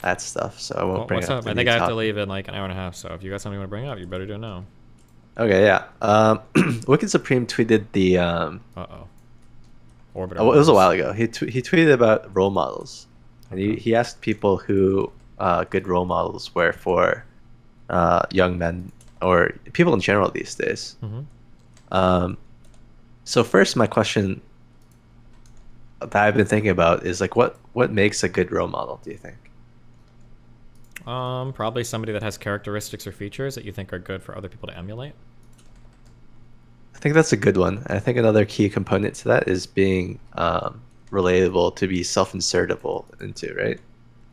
that stuff, so I won't bring What's up up? the I new think I have to topic. leave in like an hour and a half. So if you got something you want to bring up, you better do it now. Okay, yeah. Wicked Supreme tweeted the Uh oh. Orbiter oh, it was a wars. while ago. He tweeted about role models, and Okay. he asked people who good role models were for young men or people in general these days. Mm-hmm. Um, so first, my question that I've been thinking about is like, what makes a good role model, do you think? Probably somebody that has characteristics or features that you think are good for other people to emulate. I think that's a good one. I think another key component to that is being relatable to be self-insertable into, right?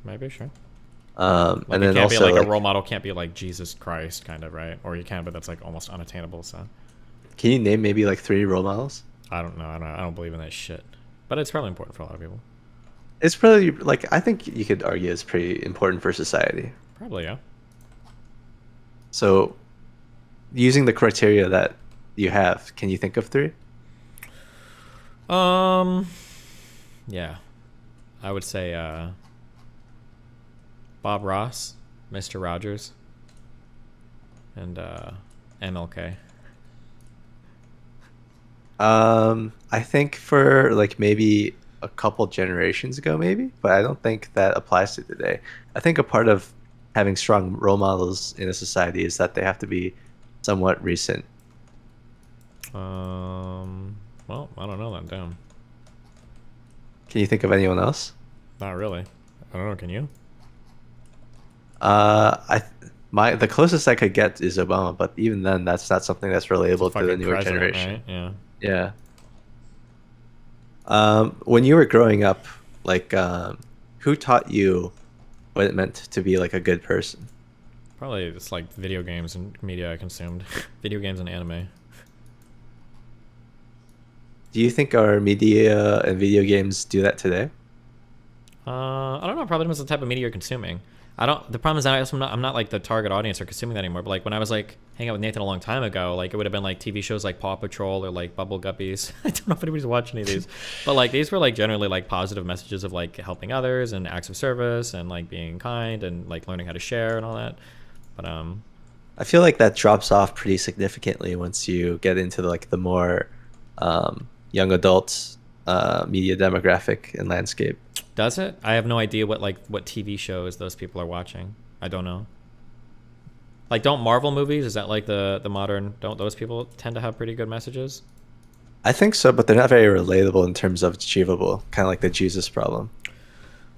Maybe, sure. And Like it then can't be also like a role like, model can't be like Jesus Christ, kind of, right? Or you can, but that's like almost unattainable. So can you name maybe like three role models? I don't know. I don't believe in that shit. But it's probably important for a lot of people. It's probably like I think you could argue it's pretty important for society. Probably, yeah. So using the criteria that you have, can you think of three? Um, yeah. I would say Bob Ross, Mr. Rogers, and MLK. I think for like maybe a couple generations ago, maybe, but I don't think that applies to today. I think a part of having strong role models in a society is that they have to be somewhat recent. Well, I don't know that. Damn. Can you think of anyone else? Not really. I don't know. Can you? I my the closest I could get is Obama, but even then, that's not something that's It's a relatable to the fucking newer president, generation. right? Yeah. Yeah. When you were growing up, like, who taught you what it meant to be like a good person? Probably it's like video games and media I consumed. Video games and anime. Do you think our media and video games do that today? I don't know. Probably depends on the type of media you're consuming. I don't. The problem is that I'm not like the target audience or consuming that anymore. But like when I was like hanging out with Nathan a long time ago, like it would have been like TV shows like Paw Patrol or like Bubble Guppies. I don't know if anybody's watching any of these, but like these were like generally like positive messages of like helping others and acts of service and like being kind and like learning how to share and all that. But I feel like that drops off pretty significantly once you get into like the more young adult media demographic and landscape. does it? I have no idea what TV shows those people are watching. I don't know. Like, don't Marvel movies? Is that like the modern? Don't those people tend to have pretty good messages? I think so, but they're not very relatable in terms of achievable, kind of like the Jesus problem.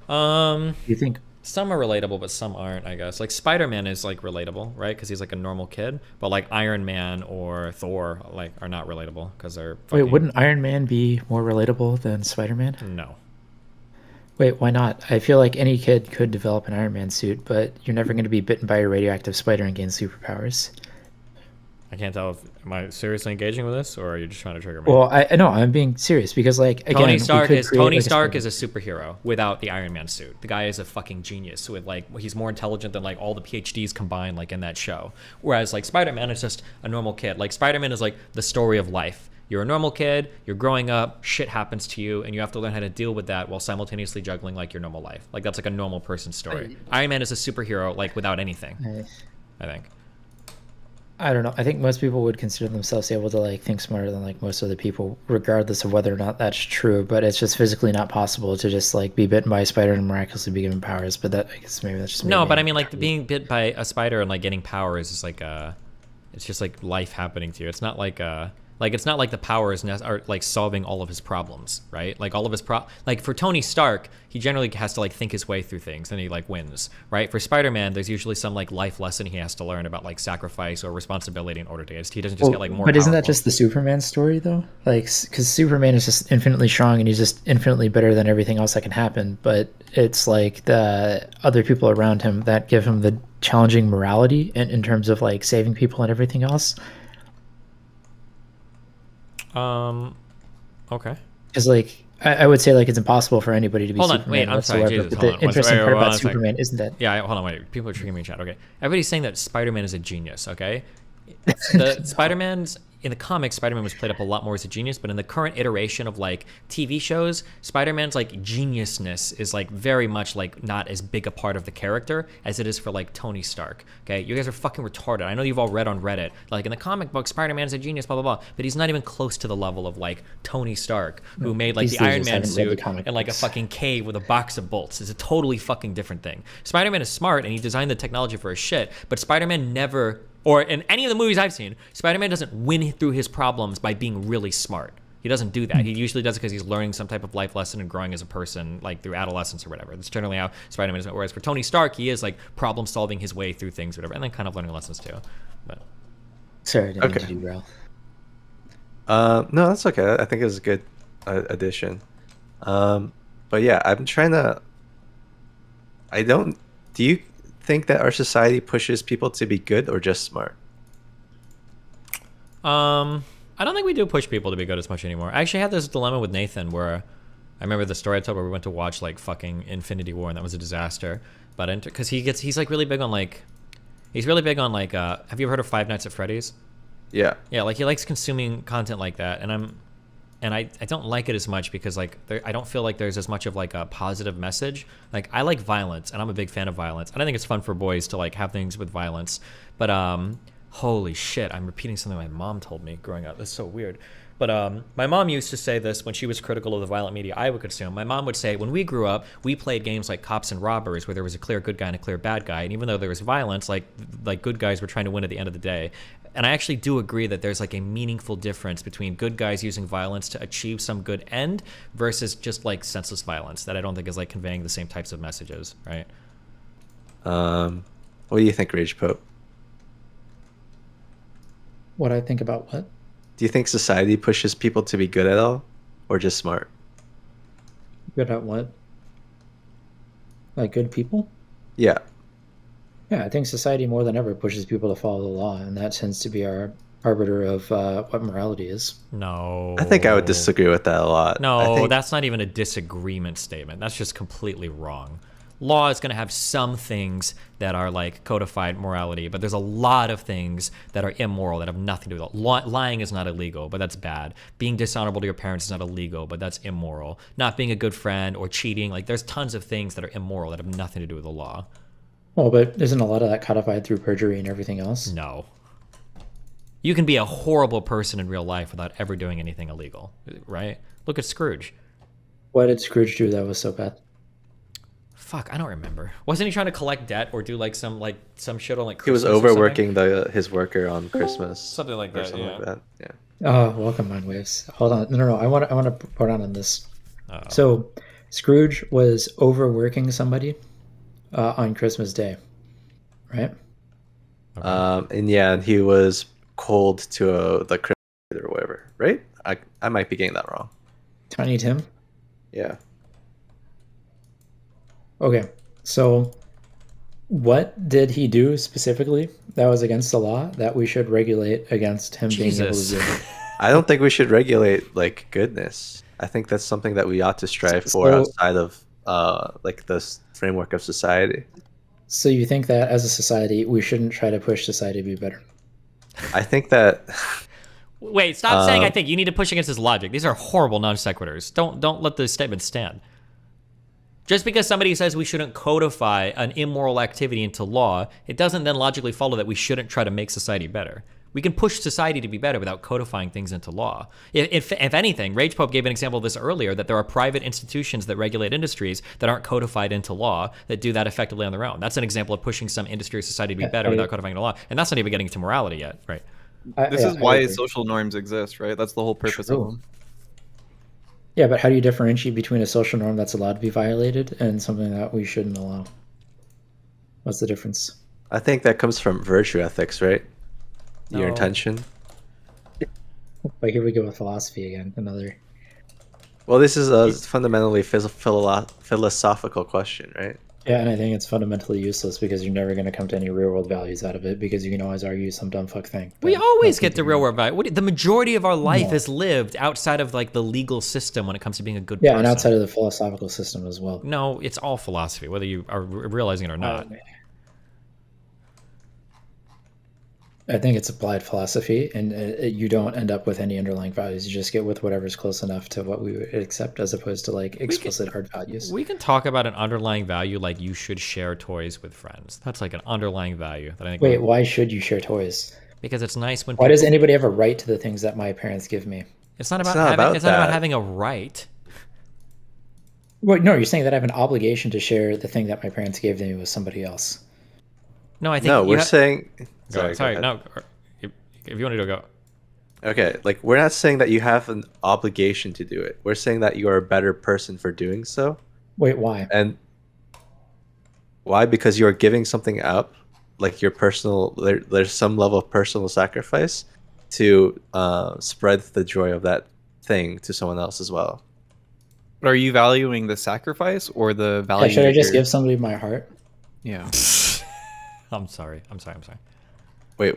Um, You think? some are relatable, but some aren't. I guess like Spider-Man is like relatable, right? Because he's like a normal kid. But like Iron Man or Thor like are not relatable because they're Wait, fucking wouldn't Iron Man be more relatable than Spider-Man? no. Wait, why not? I feel like any kid could develop an Iron Man suit, but you're never going to be bitten by a radioactive spider and gain superpowers. I can't tell if am I seriously engaging with this or are you just trying to trigger me? Well, I know I'm being serious because, like, again, Tony we Stark could is create Tony like Stark is a superhero without the Iron Man suit. The guy is a fucking genius with like he's more intelligent than like all the PhDs combined like in that show. Whereas like Spider-Man is just a normal kid. Like Spider-Man is like the story of life. You're a normal kid, you're growing up, shit happens to you, and you have to learn how to deal with that while simultaneously juggling like your normal life. Like that's like a normal person's story. Iron Man is a superhero like without anything, I think. I don't know. I think most people would consider themselves able to like think smarter than like most other people, regardless of whether or not that's true. But it's just physically not possible to just like be bitten by a spider and miraculously be given powers. But that I guess maybe that's just me No, but I being mean like crazy. being bit by a spider and like getting powers is like it's just like life happening to you. It's not like it's not like the powers are like solving all of his problems, right? Like all of his like for Tony Stark, he generally has to like think his way through things and he like wins, right? For Spider-Man, there's usually some like life lesson he has to learn about like sacrifice or responsibility in order to get. He doesn't just Well, get like more but isn't that powerful. just the Superman story though? Like, because Superman is just infinitely strong and he's just infinitely better than everything else that can happen. But it's like the other people around him that give him the challenging morality in terms of like saving people and everything else. Okay. Because like I would say like it's impossible for anybody to be Hold on, Superman wait, I'm sorry, whatsoever. Jesus, But hold the on. interesting part Wait, about one sec. Superman isn't that Yeah, hold on, wait. People are tricking me in chat. Okay, everybody's saying that Spider-Man is a genius. Okay, The Spider-Man's in the comics, Spider-Man was played up a lot more as a genius, but in the current iteration of like TV shows, Spider-Man's like geniusness is like very much like not as big a part of the character as it is for like Tony Stark. Okay, you guys are fucking retarded. I know you've all read on Reddit, like in the comic book, Spider-Man's a genius, blah blah blah, but he's not even close to the level of like Tony Stark, who made like These the Iron losers Man haven't read the suit comic and like a books. fucking cave with a box of bolts. It's a totally fucking different thing. Spider-Man is smart and he designed the technology for his shit, but Spider-Man never, or in any of the movies I've seen, Spider-Man doesn't win through his problems by being really smart. He doesn't do that. He usually does it because he's learning some type of life lesson and growing as a person, like through adolescence or whatever. That's generally how Spider-Man is. Whereas for Tony Stark, he is like problem solving his way through things, or whatever, and then kind of learning lessons too. But Sorry, I didn't mean Okay. to derail. No, that's okay. I think it's a good addition. But yeah, I'm trying to. I don't. Do you think that our society pushes people to be good or just smart? I don't think we do push people to be good as much anymore. I actually had this dilemma with Nathan where I remember the story I told where we went to watch like fucking Infinity War and that was a disaster. But because he's like really big on like, have you ever heard of Five Nights at Freddy's? Yeah. Yeah, like he likes consuming content like that, and I don't like it as much because like I don't feel like there's as much of like a positive message. Like I like violence, and I'm a big fan of violence, and I think it's fun for boys to like have things with violence. But holy shit, I'm repeating something my mom told me growing up. That's so weird. But my mom used to say this when she was critical of the violent media I would consume. My mom would say, when we grew up, we played games like Cops and Robbers, where there was a clear good guy and a clear bad guy. And even though there was violence, like good guys were trying to win at the end of the day. And I actually do agree that there's like a meaningful difference between good guys using violence to achieve some good end versus just like senseless violence that I don't think is like conveying the same types of messages, right? What do you think, Ragepope? What I think about what? Do you think society pushes people to be good at all, or just smart? Good at what? Like good people? Yeah. Yeah, I think society more than ever pushes people to follow the law, and that tends to be our arbiter of what morality is. No. I think I would disagree with that a lot. I No, think, that's not even a disagreement statement. That's just completely wrong. Law is going to have some things that are like codified morality, but there's a lot of things that are immoral that have nothing to do with it. Lying is not illegal, but that's bad. Being dishonorable to your parents is not illegal, but that's immoral. Not being a good friend or cheating, like there's tons of things that are immoral that have nothing to do with the law. Well, but isn't a lot of that codified through perjury and everything else? No. You can be a horrible person in real life without ever doing anything illegal, right? Look at Scrooge. What did Scrooge do that was so bad? Fuck, I don't remember. Wasn't he trying to collect debt or do like some shit on like he was Christmas or overworking his worker on Christmas. something like or that? something Yeah. like that. Yeah. Oh, welcome, Mind Waves. Hold on. No. I want to put on this. Uh-oh. So, Scrooge was overworking somebody on Christmas Day, right? And yeah, he was cold to the Christmas or whatever, right? I might be getting that wrong. Tiny Tim. Yeah. Okay, so what did he do specifically that was against the law that we should regulate against him Jesus. being able to do? I don't think we should regulate like goodness. I think that's something that we ought to strive for So- outside of like this framework of society. So you think that as a society, we shouldn't try to push society to be better? I think that Wait, stop saying I think. You need to push against his logic. These are horrible non sequiturs. Don't let the statement stand. Just because somebody says we shouldn't codify an immoral activity into law, it doesn't then logically follow that we shouldn't try to make society better. We can push society to be better without codifying things into law. If anything, Ragepope gave an example of this earlier, that there are private institutions that regulate industries that aren't codified into law that do that effectively on their own. That's an example of pushing some industry or society to be better without codifying into law. And that's not even getting to morality yet, right? This is I why agree. social norms exist, right? That's the whole purpose True. of them. Yeah, but how do you differentiate between a social norm that's allowed to be violated and something that we shouldn't allow? What's the difference? I think that comes from virtue ethics, right? Your No. intention. But here we go with philosophy again. Another. Well, this is a fundamentally philosophical question, right? Yeah, and I think it's fundamentally useless because you're never going to come to any real world values out of it because you can always argue some dumb fuck thing. We But always let's get the continue. real world value. The majority of our life No. is lived outside of like the legal system when it comes to being a good Yeah, person. and outside of the philosophical system as well. No, it's all philosophy, whether you are realizing it or not. I think it's applied philosophy, and you don't end up with any underlying values. You just get with whatever's close enough to what we would accept, as opposed to like explicit hard values. We can talk about an underlying value like you should share toys with friends. That's like an underlying value that I think. Wait, why should you share toys? Because it's nice when. Why does anybody have a right to the things that my parents give me? It's not about not having. about It's not about that. having a right. Well, no, you're saying that I have an obligation to share the thing that my parents gave to me with somebody else. No, I think. No, we're saying. Sorry, Go no. If you want to go. Okay, like we're not saying that you have an obligation to do it. We're saying that you are a better person for doing so. Wait, why? And why? Because you are giving something up, like your personal. There's some level of personal sacrifice to spread the joy of that thing to someone else as well. But are you valuing the sacrifice or the value? Yeah, should I that just you're- give somebody my heart? Yeah. I'm sorry. Wait,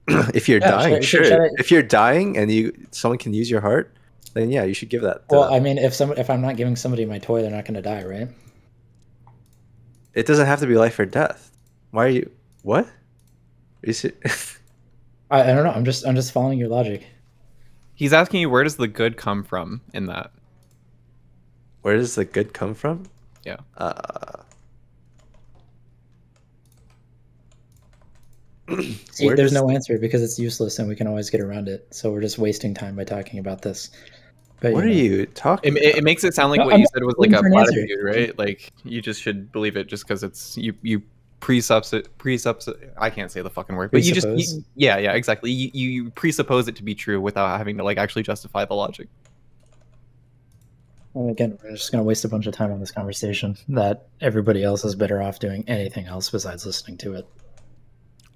if you're Yeah, dying, should sure. I- If you're dying and someone can use your heart, then yeah, you should give that. To Well, them. I mean, if I'm not giving somebody my toy, they're not going to die, right? It doesn't have to be life or death. Why are you? What? Is it? I don't know. I'm just following your logic. He's asking you, where does the good come from in that? Where does the good come from? Yeah. See, Where there's does- no answer because it's useless and we can always get around it. So we're just wasting time by talking about this. But, What are know. you talking? It makes it sound like No, what I'm you said was like a looking for an answer. platitude, right? Like you just should believe it just because it's you presuppose. I can't say the fucking word, but Presuppose? yeah, exactly. You presuppose it to be true without having to like actually justify the logic. And again, we're just going to waste a bunch of time on this conversation that everybody else is better off doing anything else besides listening to it.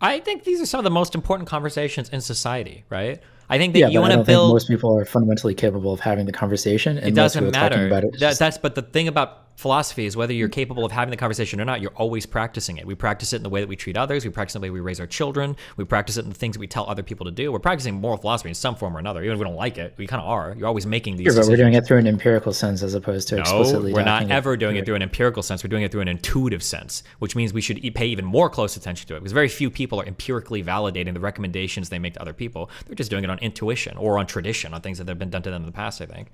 I think these are some of the most important conversations in society, right? I think that Yeah, you but I want to don't think build. most people are fundamentally capable of having the conversation. And It most doesn't people talking matter. about it just- But the thing about philosophy is whether you're capable of having the conversation or not, you're always practicing it. We practice it in the way that we treat others. We practice it in the way we raise our children. We practice it in the things that we tell other people to do. We're practicing moral philosophy in some form or another. Even if we don't like it, we kind of are. You're always making these Sure, but decisions. we're doing it through an empirical sense as opposed to No, explicitly. we're not docking ever doing it through an empirical sense. We're doing it through an intuitive sense, which means we should pay even more close attention to it because very few people are empirically validating the recommendations they make to other people. They're just doing it on intuition or on tradition, on things that have been done to them in the past, I think.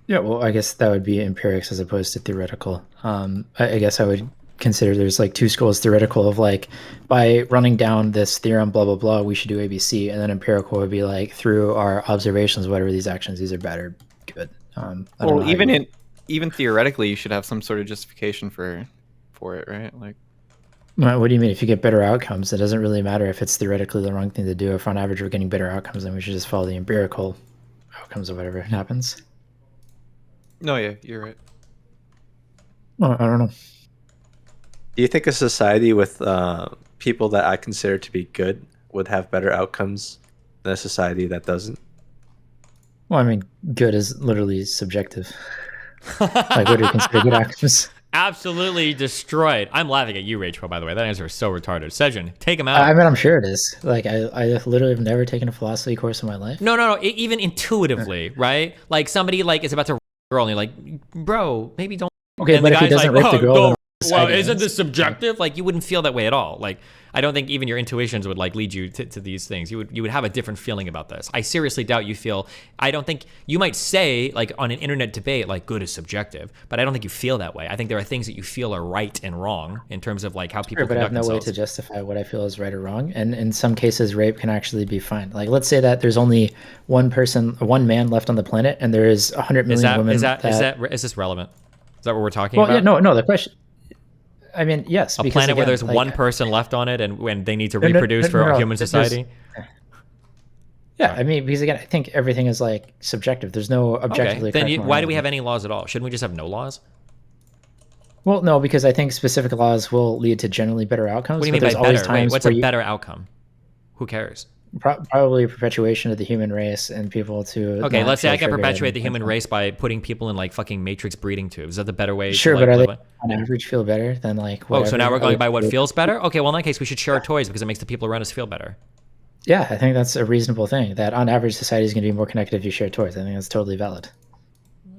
Yeah, well, I guess that would be empirics as opposed to theoretical. I guess I would consider there's like two schools: theoretical of like by running down this theorem, blah blah blah, we should do ABC, and then empirical would be like through our observations, whatever these actions, these are bad or good. I don't know Well, how you- even theoretically, you should have some sort of justification for it, right? Like. Well, what do you mean? If you get better outcomes, it doesn't really matter if it's theoretically the wrong thing to do. If on average we're getting better outcomes, then we should just follow the empirical outcomes of whatever happens. No, yeah, you're right. Well, I don't know. Do you think a society with people that I consider to be good would have better outcomes than a society that doesn't? Well, I mean, good is literally subjective. Like, what do you consider good outcomes? Absolutely destroyed. I'm laughing at you, Ragepope, by the way. That answer is so retarded. Sejin, take him out. I mean, I'm sure it is. Like, I literally have never taken a philosophy course in my life. No. Even intuitively, right? Like somebody like is about to rape a girl and you're like, bro, maybe don't. Okay, And but the if he guy's doesn't like, rape the girl, no, then well, deciding isn't it. this subjective? Like you wouldn't feel that way at all. Like I don't think even your intuitions would like lead you to these things. You would have a different feeling about this. I seriously doubt you feel. I don't think you might say like on an internet debate like good is subjective, but I don't think you feel that way. I think there are things that you feel are right and wrong in terms of like how people Sure, but I have conduct no way themselves. to justify what I feel is right or wrong. And in some cases, rape can actually be fine. Like, let's say that there's only one man left on the planet, and there is 100 million women. Is this relevant? Is that what we're talking Well, about? yeah, no. The question. I mean, yes. A because, planet where again, there's like- one person left on it, and when they need to No, reproduce for a human there's- society. Yeah, I mean, because again, I think everything is like subjective. There's no objectively. Okay, then correct why do we morality. have any laws at all? Shouldn't we just have no laws? Well, no, because I think specific laws will lead to generally better outcomes. What do you mean but by there's always better? Wait, times what's where a you- better outcome? Who cares? Probably perpetuation of the human race and people to. Okay, not let's say feel I can triggered perpetuate and- the human race by putting people in like fucking matrix breeding tubes. Is that the better way? Sure, to, but like, are they live? on average feel better than like? Oh, so now we're going other by what people- feels better? Okay, well in that case we should share our toys because it makes the people around us feel better. Yeah, I think that's a reasonable thing. That on average, society is going to be more connected if you share toys. I think that's totally valid.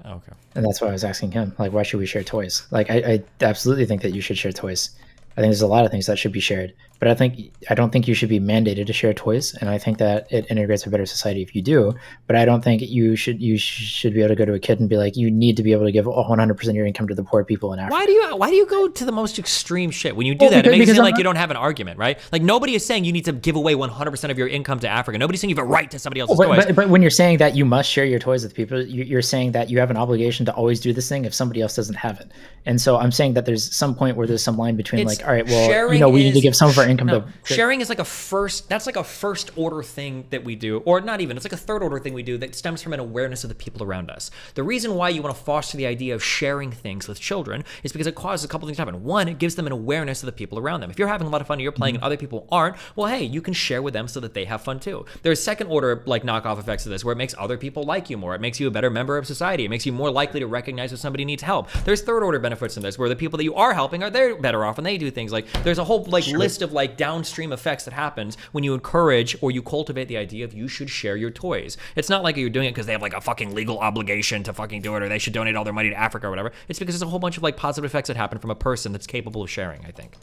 Okay. And that's why I was asking him, like, why should we share toys? Like, I absolutely think that you should share toys. I think there's a lot of things that should be shared, but I don't think you should be mandated to share toys, and I think that it integrates a better society if you do. But I don't think you should be able to go to a kid and be like, you need to be able to give 100% of your income to the poor people in Africa. Why do you go to the most extreme shit when you do Well, that? It makes it because seem I'm like you not- don't have an argument, right? Like nobody is saying you need to give away 100% of your income to Africa. Nobody's saying you have a right to somebody else's toys. But when you're saying that you must share your toys with people, you're saying that you have an obligation to always do this thing if somebody else doesn't have it. And so I'm saying that there's some point where there's some line between It's- like, all right, well, sharing we need to is- give some of our income no, to sharing is like that's like a first order thing that we do, or not even, it's like a third order thing we do that stems from an awareness of the people around us. The reason why you want to foster the idea of sharing things with children is because it causes a couple things to happen. One, it gives them an awareness of the people around them. If you're having a lot of fun and you're playing and other people aren't, well, hey, you can share with them so that they have fun too. There's second order like knockoff effects of this where it makes other people like you more. It makes you a better member of society. It makes you more likely to recognize if somebody needs help. There's third order benefits in this where the people that you are helping they're better off and they do things like there's a whole like list of like downstream effects that happens when you encourage or you cultivate the idea of you should share your toys. It's not like you're doing it because they have like a fucking legal obligation to fucking do it or they should donate all their money to Africa or whatever. It's because there's a whole bunch of like positive effects that happen from a person that's capable of sharing, I think.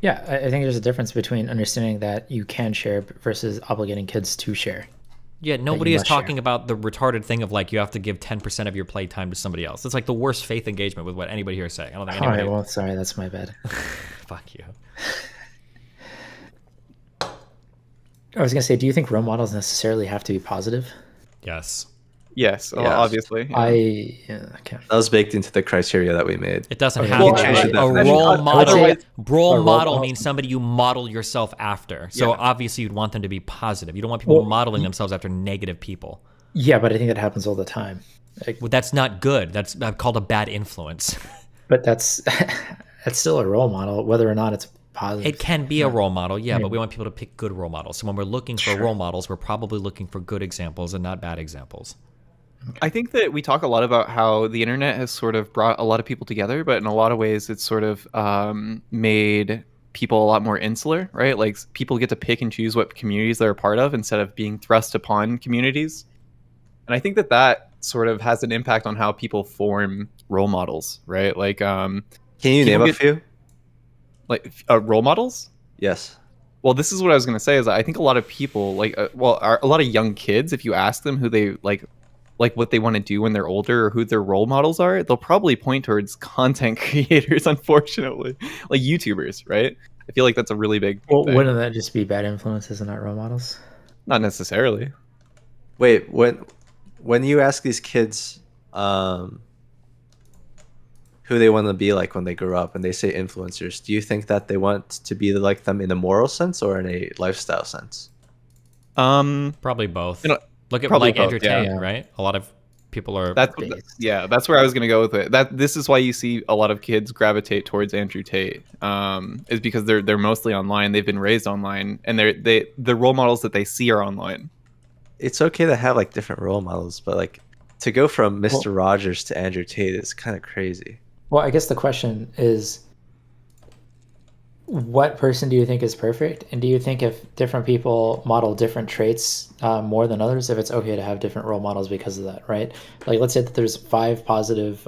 Yeah, I think there's a difference between understanding that you can share versus obligating kids to share. Yeah, nobody is must share. talking about the retarded thing of like you have to give 10% of your playtime to somebody else. It's like the worst faith engagement with what anybody here is saying. I don't think All anybody. right, well, sorry, that's my bad. Fuck you. I was gonna say, do you think role models necessarily have to be positive? Yes. Yes, Yes. obviously. Yeah. Okay. That was baked into the criteria that we made. It doesn't Okay. have Well, to change be. the A definition. role I would model. say Role a role model model- means somebody you model yourself after. So Yeah. obviously you'd want them to be positive. You don't want people Well, modeling themselves after negative people. Yeah, but I think that happens all the time. Like, Well, that's not good. That's called a bad influence. but that's that's still a role model, whether or not it's positive. It can be a role model, yeah, but Right. we want people to pick good role models. So when we're looking for role models, we're probably looking for good examples and not bad examples. I think that we talk a lot about how the internet has sort of brought a lot of people together, but in a lot of ways, it's sort of made people a lot more insular, right? Like people get to pick and choose what communities they're a part of instead of being thrust upon communities. And I think that that sort of has an impact on how people form role models, right? Like, Can you People name a get- few? role models. Yes. Well, this is what I was going to say is I think a lot of people a lot of young kids, if you ask them who they like what they want to do when they're older or who their role models are, they'll probably point towards content creators, unfortunately, like YouTubers, right? I feel like that's a really big Well, thing. wouldn't that just be bad influences and not role models? Not necessarily. Wait, when you ask these kids who they want to be like when they grow up and they say influencers, do you think that they want to be like them in a moral sense or in a lifestyle sense? Probably both. You know, Look at probably like Andrew both, yeah. Tate, right? A lot of people are. That's that's where I was going to go with it. This is why you see a lot of kids gravitate towards Andrew Tate, is because they're mostly online. They've been raised online, and the role models that they see are online. It's okay to have like different role models, but like to go from Mr. Rogers to Andrew Tate is kind of crazy. Well, I guess the question is, what person do you think is perfect? And do you think if different people model different traits more than others, if it's okay to have different role models because of that, right? Like, let's say that there's 5 positive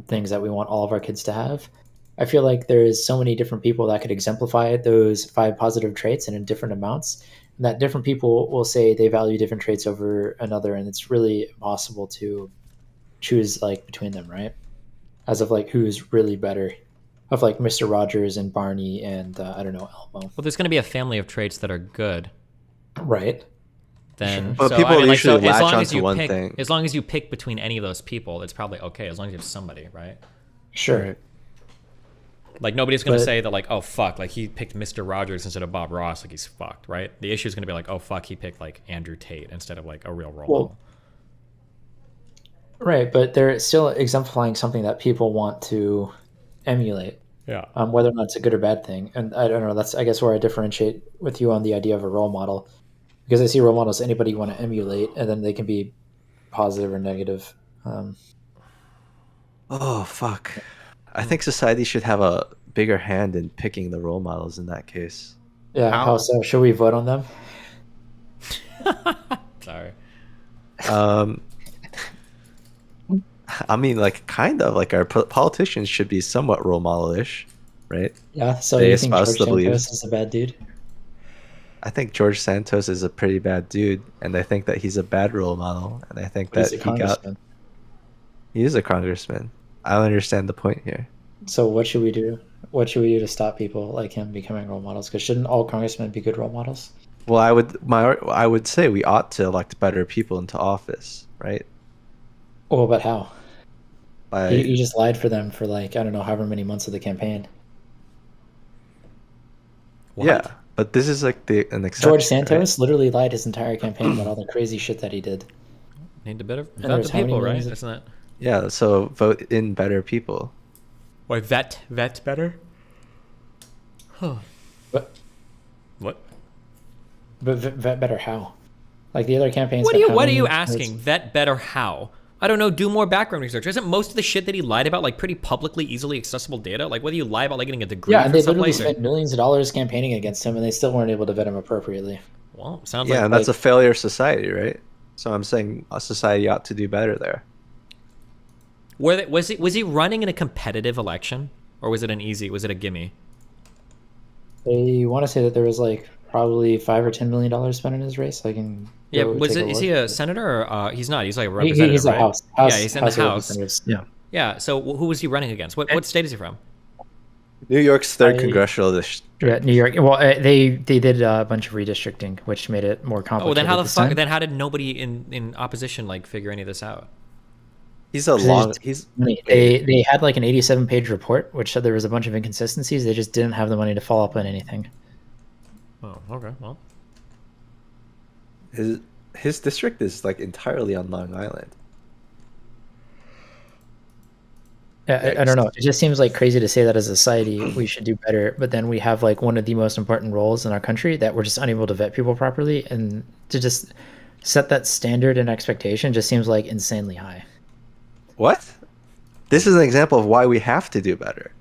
things that we want all of our kids to have. I feel like there's so many different people that could exemplify those 5 positive traits and in different amounts, and that different people will say they value different traits over another, and it's really impossible to choose like between them, right? As of like who's really better, of like Mr. Rogers and Barney and I don't know, Elmo, Well, there's going to be a family of traits that are good. right? Then, But so, people I mean, like, usually so as latch long as onto you one pick, thing. as long as you pick between any of those people, it's probably okay. As long as you have somebody, right? Sure. Like nobody's going to But- say that like, oh fuck, like he picked Mr. Rogers instead of Bob Ross, like he's fucked, right? The issue is going to be like, oh fuck, he picked like Andrew Tate instead of like a real role Well, model. Right, but they're still exemplifying something that people want to emulate, Yeah. whether or not it's a good or bad thing. And I don't know, that's I guess where I differentiate with you on the idea of a role model, because I see role models anybody you want to emulate, and then they can be positive or negative. Oh fuck. I think society should have a bigger hand in picking the role models in that case. Yeah, how so? Should we vote on them? Sorry. I mean, like, kind of like our politicians should be somewhat role model-ish, right? Yeah. So They you think espouse George the Santos beliefs. is a bad dude? I think George Santos is a pretty bad dude, and I think that he's a bad role model, and I think But he's that a congressman. he is a congressman. I don't understand the point here. So what should we do? What should we do to stop people like him becoming role models? Because shouldn't all congressmen be good role models? Well, I would say we ought to elect better people into office, right? Oh, but how? By He just lied for them for like, I don't know, however many months of the campaign. What? yeah, but this is like an exception, George right? Santos literally lied his entire campaign about all the crazy shit that he did. Need to better there vet was the how many people, right? millions of- Isn't that Yeah, so vote in better people. why vet better? Huh. But What? vet better how? Like the other campaigns. What are spent you how What are many you minutes- asking? Vet better how? I don't know. Do more background research. Isn't most of the shit that he lied about like pretty publicly, easily accessible data? Like whether you lie about like getting a degree Yeah, and from they literally someplace. spent millions of dollars campaigning against him, and they still weren't able to vet him appropriately. Well, sounds Yeah, like and that's a failure of society, right? So I'm saying a society ought to do better there. was he running in a competitive election or was it an easy? Was it a gimme? They want to say that there was like probably $5 or $10 million spent in his race. I can. Yeah, go was take it? a Is look. he a senator or he's not? He's like a representative, He's a right? house. Yeah, he's in the of House. Representatives. Yeah. Yeah. So who was he running against? What state is he from? New York's third I- congressional district. Yeah, New York. Well, they did a bunch of redistricting, which made it more Oh, complicated. then how the this fuck? time. Then how did nobody in opposition like figure any of this out? He's a They long. just- He's They had like an 87-page report, which said there was a bunch of inconsistencies. They just didn't have the money to follow up on anything. Oh, okay. Well, his district is like entirely on Long Island. I don't know. It just seems like crazy to say that as a society we should do better, but then we have like one of the most important roles in our country that we're just unable to vet people properly, and to just set that standard and expectation just seems like insanely high. What? This is an example of why we have to do better.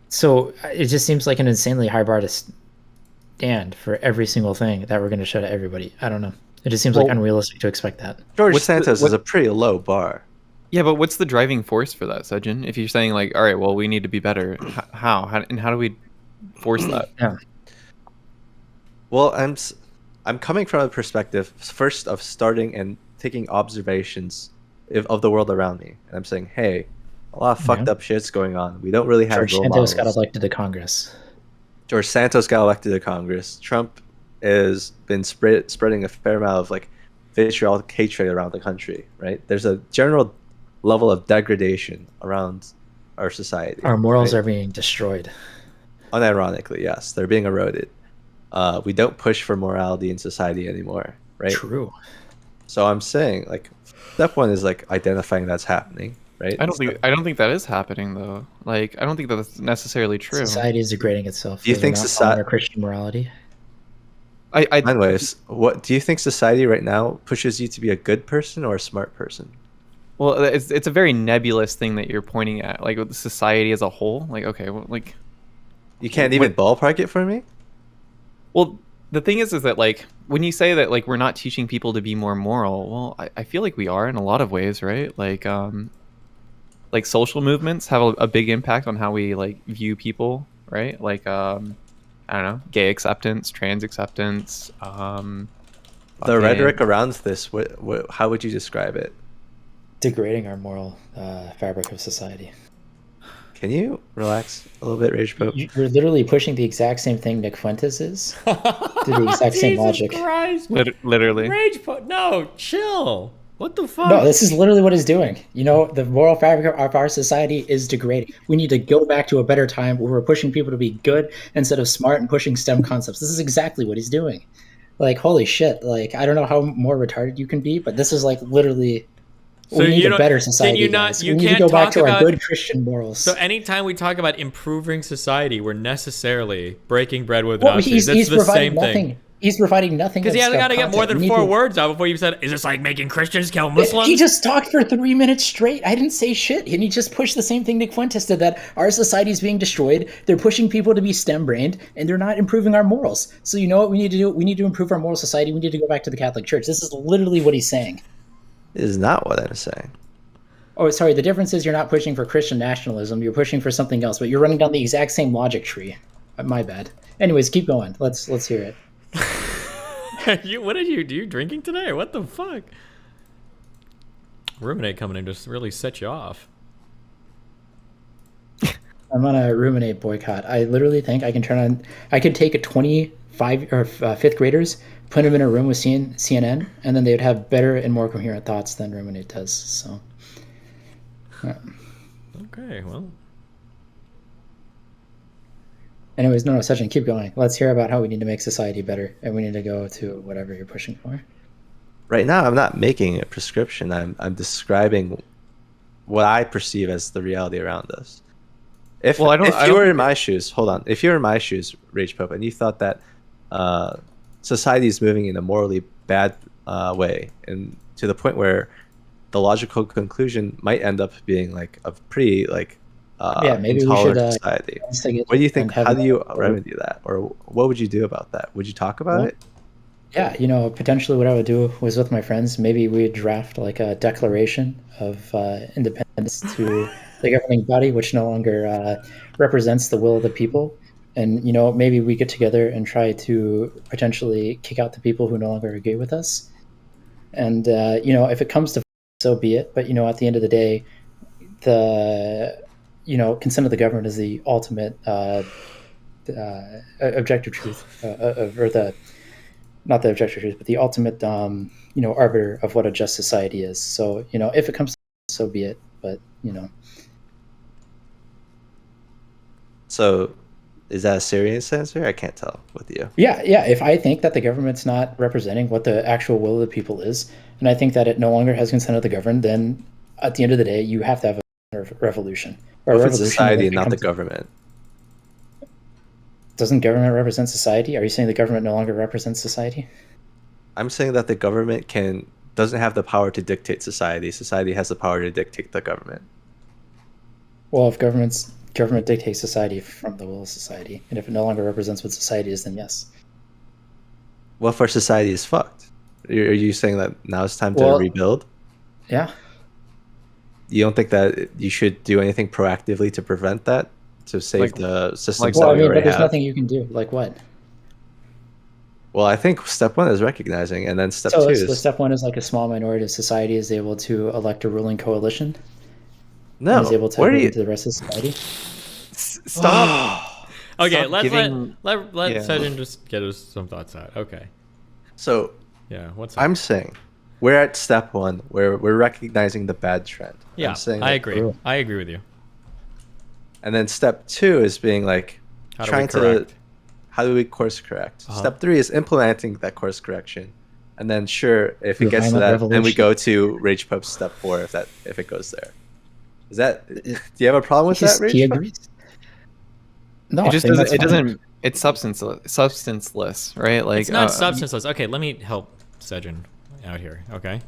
So it just seems like an insanely high bar to stand for every single thing that we're going to show to everybody. I don't know. It just seems like Well- unrealistic to expect that. George What's the- Santos what- is a pretty low bar. Yeah, but what's the driving force for that, Sejin? If you're saying like, all right, well, we need to be better, how and how do we force that? Yeah. Well, I'm coming from a perspective first of starting and taking observations of the world around me, and I'm saying, hey, a lot of fucked Yeah. up shit's going on. We don't really have George role Santos got models. elected to Congress. George Santos got elected to Congress. Trump has been spreading a fair amount of like vitriolic hatred around the country. Right? There's a general level of degradation around our society. Our morals right? are being destroyed. Unironically, yes, they're being eroded. We don't push for morality in society anymore, right? True. So I'm saying, like, step one is like identifying that's happening, right? I don't think that is happening though. Like, I don't think that's necessarily true. Society is degrading itself. Do you They're think not soci- following our Christian morality? Anyways, what do you think society right now pushes you to be a good person or a smart person? Well, it's a very nebulous thing that you're pointing at, like with society as a whole. Like, okay, well, like, You can't even ballpark it for me? well, the thing is that like when you say that like we're not teaching people to be more moral, well, I feel like we are in a lot of ways, right? Like social movements have a big impact on how we like view people, right? Like, I don't know, gay acceptance, trans acceptance. The fucking- rhetoric around this, how would you describe it? Degrading our moral fabric of society. Can you relax a little bit, Ragepope? You're literally pushing the exact same thing Nick Fuentes is. To the exact same Jesus logic. Christ. Literally. Ragepope. No, chill. What the fuck? No, this is literally what he's doing. You know, the moral fabric of our society is degrading. We need to go back to a better time where we're pushing people to be good instead of smart and pushing STEM concepts. This is exactly what he's doing. Like, holy shit. Like, I don't know how more retarded you can be, but this is like literally... So we need you a don't- better can society. you not- guys. you we need to can't go back talk to our about- good Christian morals. So anytime we talk about improving society, we're necessarily breaking bread with Well, Nazis. That's he's the providing same nothing. thing. He's providing nothing. Because he hasn't got to get more than content. 4 words out before you said, is this like making Christians kill Muslims? He just talked for 3 minutes straight. I didn't say shit. And he just pushed the same thing Nick Fuentes did, that our society is being destroyed. They're pushing people to be STEM-brained, and they're not improving our morals. So you know what we need to do? We need to improve our moral society. We need to go back to the Catholic Church. This is literally what he's saying. Is not what I'm saying. Oh, sorry. The difference is you're not pushing for Christian nationalism. You're pushing for something else, but you're running down the exact same logic tree. My bad. Anyways, keep going. Let's hear it. What did you do? You drinking today? What the fuck? Ruminate coming in just really set you off. I'm on a ruminate boycott. I literally think I could take a 25 or fifth graders, put them in a room with CNN, and then they would have better and more coherent thoughts than ruminate does. So, Okay, well. anyways, no, Sejin, keep going. Let's hear about how we need to make society better, and we need to go to whatever you're pushing for. Right now, I'm not making a prescription. I'm describing what I perceive as the reality around us. If Well, I don't- if I you don't were in think- my shoes, hold on. If you were in my shoes, Ragepope, and you thought that society is moving in a morally bad way, and to the point where the logical conclusion might end up being like a pretty like Maybe we intolerant should, society. investigate What do you and think? have How do you a- remedy that, or what would you do about that? Would you talk about Well, it? Yeah, potentially what I would do was with my friends, maybe we'd draft like a declaration of independence to the governing body, which no longer represents the will of the people. And, maybe we get together and try to potentially kick out the people who no longer agree with us. And, if it comes to so be it. But, at the end of the day, the, consent of the government is the ultimate objective truth, or the, not the objective truth, but the ultimate, arbiter of what a just society is. So, if it comes to so be it. But, So, is that a serious answer? I can't tell with you. yeah. If I think that the government's not representing what the actual will of the people is, and I think that it no longer has consent of the governed, then at the end of the day, you have to have a revolution. Or What a if it's revolution society that and not the becomes- government? Doesn't government represent society? Are you saying the government no longer represents society? I'm saying that the government doesn't have the power to dictate society. Society has the power to dictate the government. Well, if government dictates society from the will of society, and if it no longer represents what society is, then yes. What if our society is fucked? Are you saying that now it's time to Well- rebuild? Yeah. You don't think that you should do anything proactively to prevent that? To save Like- the systems like that Well, I we mean, already but there's have? nothing you can do. Like what? Well, I think step one is recognizing, and then step So two the is step one is like a small minority of society is able to elect a ruling coalition no. and is able to Where do move you? into the rest of society. Stop. Okay, Stop let's giving- let yeah. Sejin just get us some thoughts out. Okay. So Yeah, what's up? I'm saying we're at step one where we're recognizing the bad trend. yeah, I'm saying I that- agree. Cool. I agree with you. And then step two is being like How do we trying to correct? how do we course correct? Uh-huh. Step three is implementing that course correction. And then sure, if it Through gets to violent that, then we revolution. go to Ragepope's step four if it goes there. Is that do you have a problem with that, He Ragepope? agrees. No, It just I think doesn't. that's It fine. doesn't. It's substanceless, right? Like It's not substanceless. Okay, let me help Sejin out here. Okay.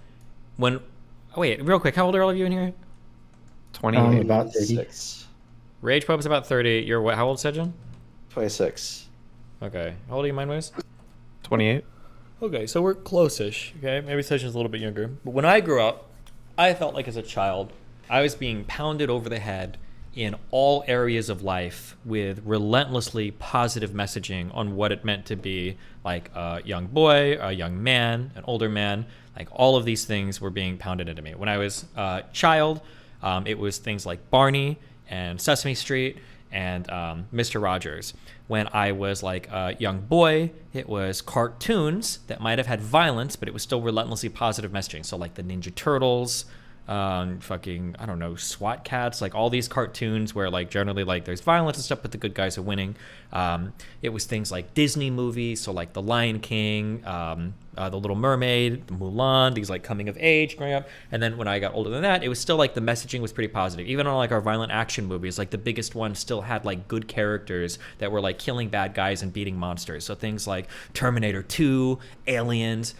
Wait, real quick, how old are all of you in here? 28. About 30. 26. Ragepope's about 30. You're what? How old, Sejin? 26. Okay. How old are you, Mindways? 28. Okay, so we're close-ish. Okay, maybe Sejin's a little bit younger. But when I grew up, I felt like as a child, I was being pounded over the head in all areas of life with relentlessly positive messaging on what it meant to be like a young boy, a young man, an older man. Like all of these things were being pounded into me. When I was a child, it was things like Barney and Sesame Street and Mr. Rogers. When I was like a young boy, it was cartoons that might have had violence, but it was still relentlessly positive messaging. So like the Ninja Turtles, fucking, I don't know, SWAT cats, like all these cartoons where like generally like there's violence and stuff, but the good guys are winning. It was things like Disney movies, so like The Lion King, The Little Mermaid, Mulan, these like coming of age growing up. And then when I got older than that, it was still like the messaging was pretty positive. Even on like our violent action movies, like the biggest one still had like good characters that were like killing bad guys and beating monsters. So things like Terminator 2, Aliens,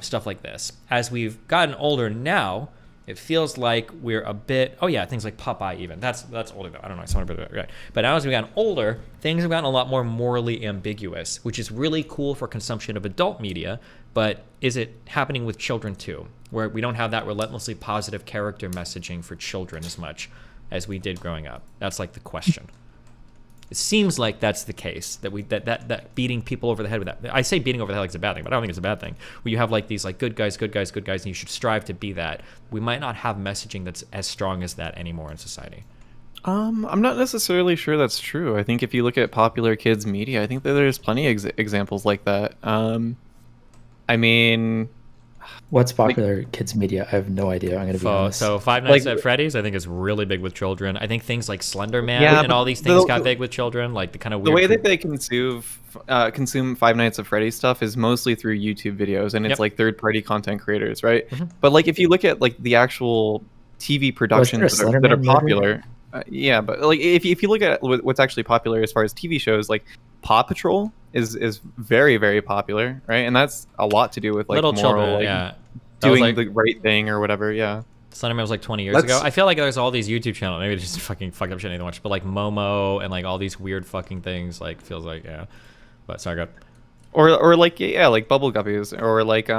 stuff like this. As we've gotten older now, It feels like we're a bit, oh yeah, things like Popeye even. That's older though. I don't know, somewhere but right. But now as we've gotten older, things have gotten a lot more morally ambiguous, which is really cool for consumption of adult media, but is it happening with children too? Where we don't have that relentlessly positive character messaging for children as much as we did growing up. That's like the question. It seems like that's the case, that beating people over the head with that. I say beating over the head like it's a bad thing, but I don't think it's a bad thing. Where you have like these like good guys, and you should strive to be that. We might not have messaging that's as strong as that anymore in society. I'm not necessarily sure that's true. I think if you look at popular kids media, I think that there's plenty of examples like that. I mean, What's popular kids media? I have no idea. I'm going to be honest. So Five Nights at Freddy's, I think, is really big with children. I think things like Slender Man and all these things got big with children. Like the kind of weird. The way that they consume Five Nights at Freddy's stuff is mostly through YouTube videos, and it's like third-party content creators, right? Mm-hmm. But like if you look at like the actual TV productions that are popular, yeah. But like if you look at what's actually popular as far as TV shows, like Paw Patrol is very, very popular, right? And that's a lot to do with like little moral, children, like, yeah. doing the right thing or whatever, yeah. Slenderman was like 20 years ago. I feel like there's all these YouTube channels. Maybe it's just fucking fucked up shit I need to watch. But like Momo and like all these weird fucking things, like feels like But sorry, go. Or like like Bubble Guppies or like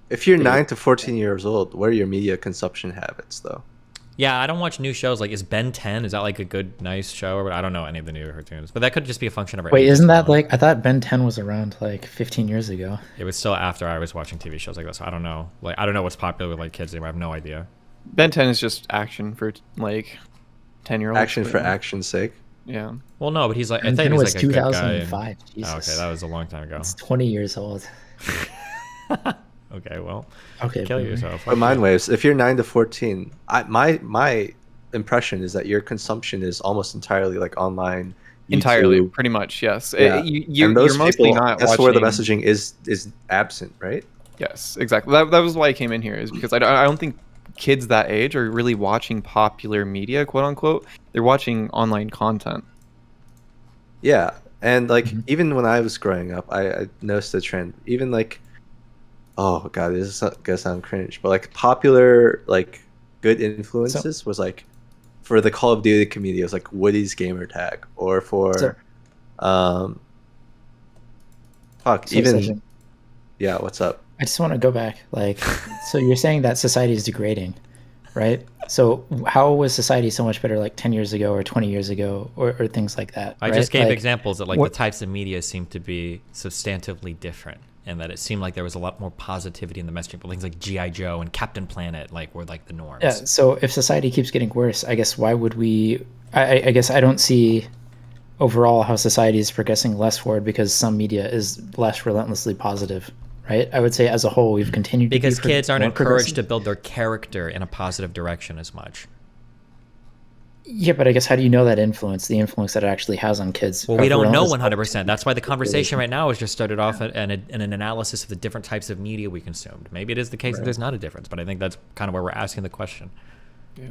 If you're 9 to 14 years old, what are your media consumption habits though? Yeah, I don't watch new shows. Like, is Ben 10? Is that like a good, nice show? Or I don't know any of the new cartoons, but that could just be a function of our. Wait, isn't that like? I thought Ben 10 was around like 15 years ago. It was still after I was watching TV shows like that, so I don't know. Like, I don't know what's popular with like kids anymore. I have no idea. Ben 10 is just action for like 10-year-olds. Action for action's sake. Yeah. Well, no, but he's like. Ben 10 was like 2005. Jesus. Oh, okay, that was a long time ago. It's 20 years old. Okay, well. Okay. Kill yourself. But mind waves. If you're 9 to 14, my impression is that your consumption is almost entirely like online. YouTube. Entirely, pretty much, yes. Yeah. You're mostly not that's watching. where the messaging is absent, right? Yes, exactly. That was why I came in here, is because I don't think kids that age are really watching popular media, quote unquote. They're watching online content. Yeah, and like even when I was growing up, I noticed a trend. Even like, oh god, this is gonna sound cringe, but like popular like good influences was like for the Call of Duty community, it was like Woody's gamer tag, or for Sejin. Yeah, what's up? I just want to go back. Like, so you're saying that society is degrading, right? So how was society so much better like 10 years ago or 20 years ago or things like that? I right? just gave like, examples that like the types of media seem to be substantively different, and that it seemed like there was a lot more positivity in the messaging. But things like G.I. Joe and Captain Planet like were like the norms. Yeah. So if society keeps getting worse, I guess why would we? I guess I don't see overall how society is progressing less forward because some media is less relentlessly positive. Right? I would say as a whole, we've continued because to be kids aren't encouraged to build their character in a positive direction as much. Yeah, but I guess how do you know that influence, the influence that it actually has on kids? Well, we don't know 100%. That's why the conversation right now has just started off in an analysis of the different types of media we consumed. Maybe it is the case that there's not a difference, but I think that's kind of where we're asking the question. Yeah.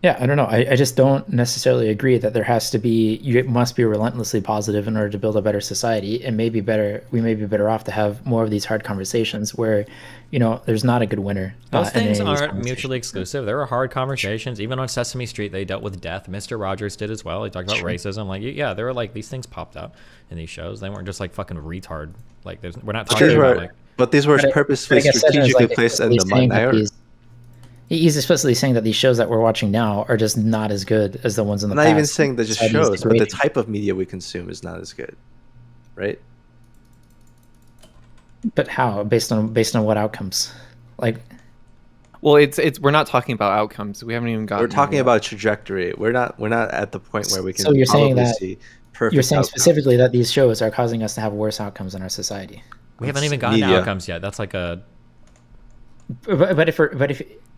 Yeah, I don't know. I just don't necessarily agree that there has to be, you must be relentlessly positive in order to build a better society. It may be better, we may be better off to have more of these hard conversations where, you know, there's not a good winner. Those things aren't mutually exclusive. There are hard conversations. Even on Sesame Street, they dealt with death. Mr. Rogers did as well. He talked about racism. Like, yeah, there were like, these things popped up in these shows. They weren't just like fucking retard. Like, we're not talking about like. But these were purposely strategically placed in the minority. He's explicitly saying that these shows that we're watching now are just not as good as the ones in the past. I'm not even saying they're just shows, but the type of media we consume is not as good, right? But how? Based on what outcomes? Like, well, it's we're not talking about outcomes. We haven't even gotten. We're talking about trajectory. We're not at the point where we can. So you're saying that see perfect you're saying outcomes. Specifically that these shows are causing us to have worse outcomes in our society. We haven't even gotten to outcomes yet. That's like a. But if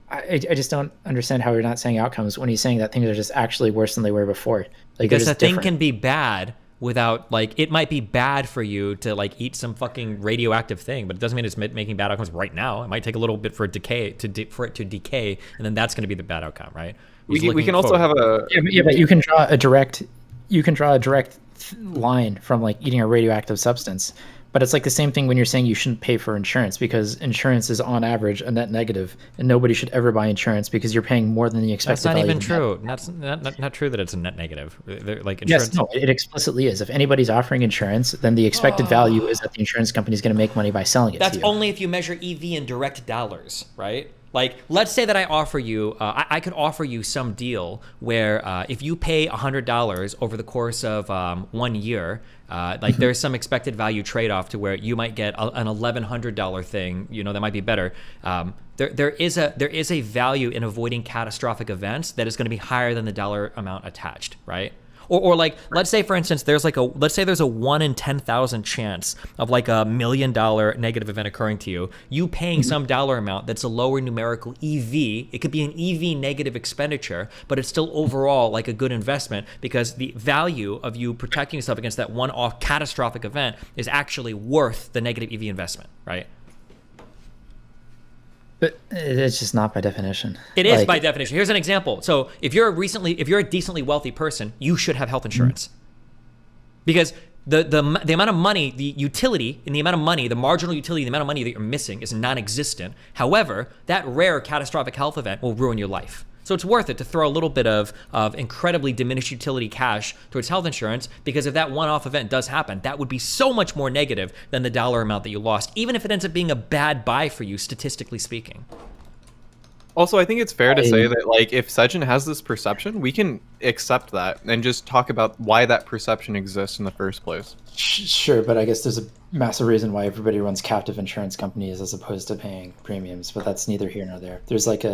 I just don't understand how you're not saying outcomes when he's saying that things are just actually worse than they were before. Like, because a thing can be bad without, like, it might be bad for you to like eat some fucking radioactive thing, but it doesn't mean it's making bad outcomes right now. It might take a little bit for it to decay, and then that's going to be the bad outcome, right? We can also have a but you can draw a direct line from like eating a radioactive substance. But it's like the same thing when you're saying you shouldn't pay for insurance, because insurance is on average a net negative, and nobody should ever buy insurance because you're paying more than the expected That's not value. even true. That's not true that it's a net negative. Like Yes, insurance. no, it explicitly is. If anybody's offering insurance, then the expected value is that the insurance company is going to make money by selling it That's to you. only if you measure EV in direct dollars, right? Like, let's say that I offer you, I could offer you some deal where if you pay $100 over the course of 1 year, like there's some expected value trade-off to where you might get an $1,100 thing, that might be better. There is a value in avoiding catastrophic events that is going to be higher than the dollar amount attached, right? Or like, let's say for instance, there's a 1 in 10,000 chance of like $1 million negative event occurring to you. You paying some dollar amount that's a lower numerical EV. It could be an EV negative expenditure, but it's still overall like a good investment because the value of you protecting yourself against that one-off catastrophic event is actually worth the negative EV investment, right? But it's just not by definition. It is by definition. Here's an example. So if you're a decently wealthy person, you should have health insurance. Because the amount of money, the utility in the amount of money, the marginal utility, the amount of money that you're missing is non-existent. However, that rare catastrophic health event will ruin your life. So it's worth it to throw a little bit of incredibly diminished utility cash towards health insurance, because if that one-off event does happen, that would be so much more negative than the dollar amount that you lost, even if it ends up being a bad buy for you, statistically speaking. Also, I think it's fair to say that, like, if Sejin has this perception, we can accept that and just talk about why that perception exists in the first place. Sure, but I guess there's a massive reason why everybody runs captive insurance companies as opposed to paying premiums, but that's neither here nor there. There's like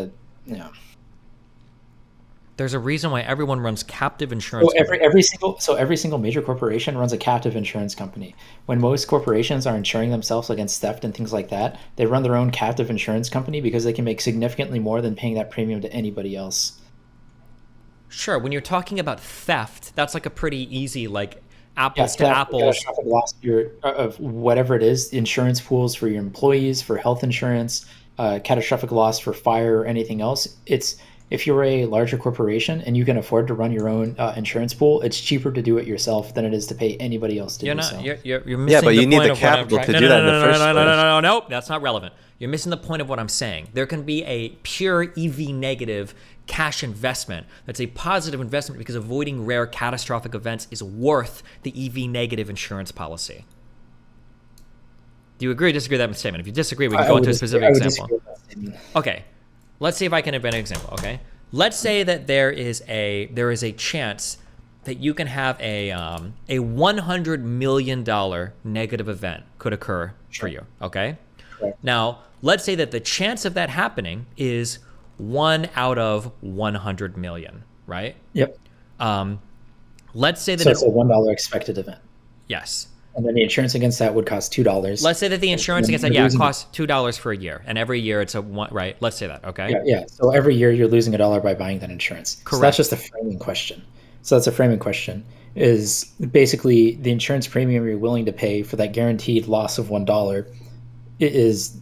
There's a reason why everyone runs captive insurance. Every single major corporation runs a captive insurance company. When most corporations are insuring themselves against theft and things like that, they run their own captive insurance company because they can make significantly more than paying that premium to anybody else. Sure, when you're talking about theft, that's like a pretty easy, like, apples to Theft, apples. catastrophic loss of whatever it is, insurance pools for your employees, for health insurance, catastrophic loss for fire or anything else. If you're a larger corporation and you can afford to run your own insurance pool, it's cheaper to do it yourself than it is to pay anybody else to do so. You're missing Yeah, but the you need point the of what I'm capital trying- to do that in the first place. No, that's not relevant. You're missing the point of what I'm saying. There can be a pure EV negative cash investment that's a positive investment because avoiding rare catastrophic events is worth the EV negative insurance policy. Do you agree or disagree with that statement? If you disagree, we can go into a specific example. Okay. Let's see if I can invent an example, okay? Let's say that there is a chance that you can have a $100 million negative event could occur for you, okay? Correct. Now, let's say that the chance of that happening is 1 out of 100 million, right? Yep. Let's say that So it's a $1 expected event. yes. And then the insurance against that would cost $2. Let's say that the insurance against that, it costs $2 for a year, and every year it's right? Let's say that, okay? Yeah. So every year you're losing $1 by buying that insurance. Correct. So that's just a framing question. So that's a framing question. Is basically the insurance premium you're willing to pay for that guaranteed loss of $1 is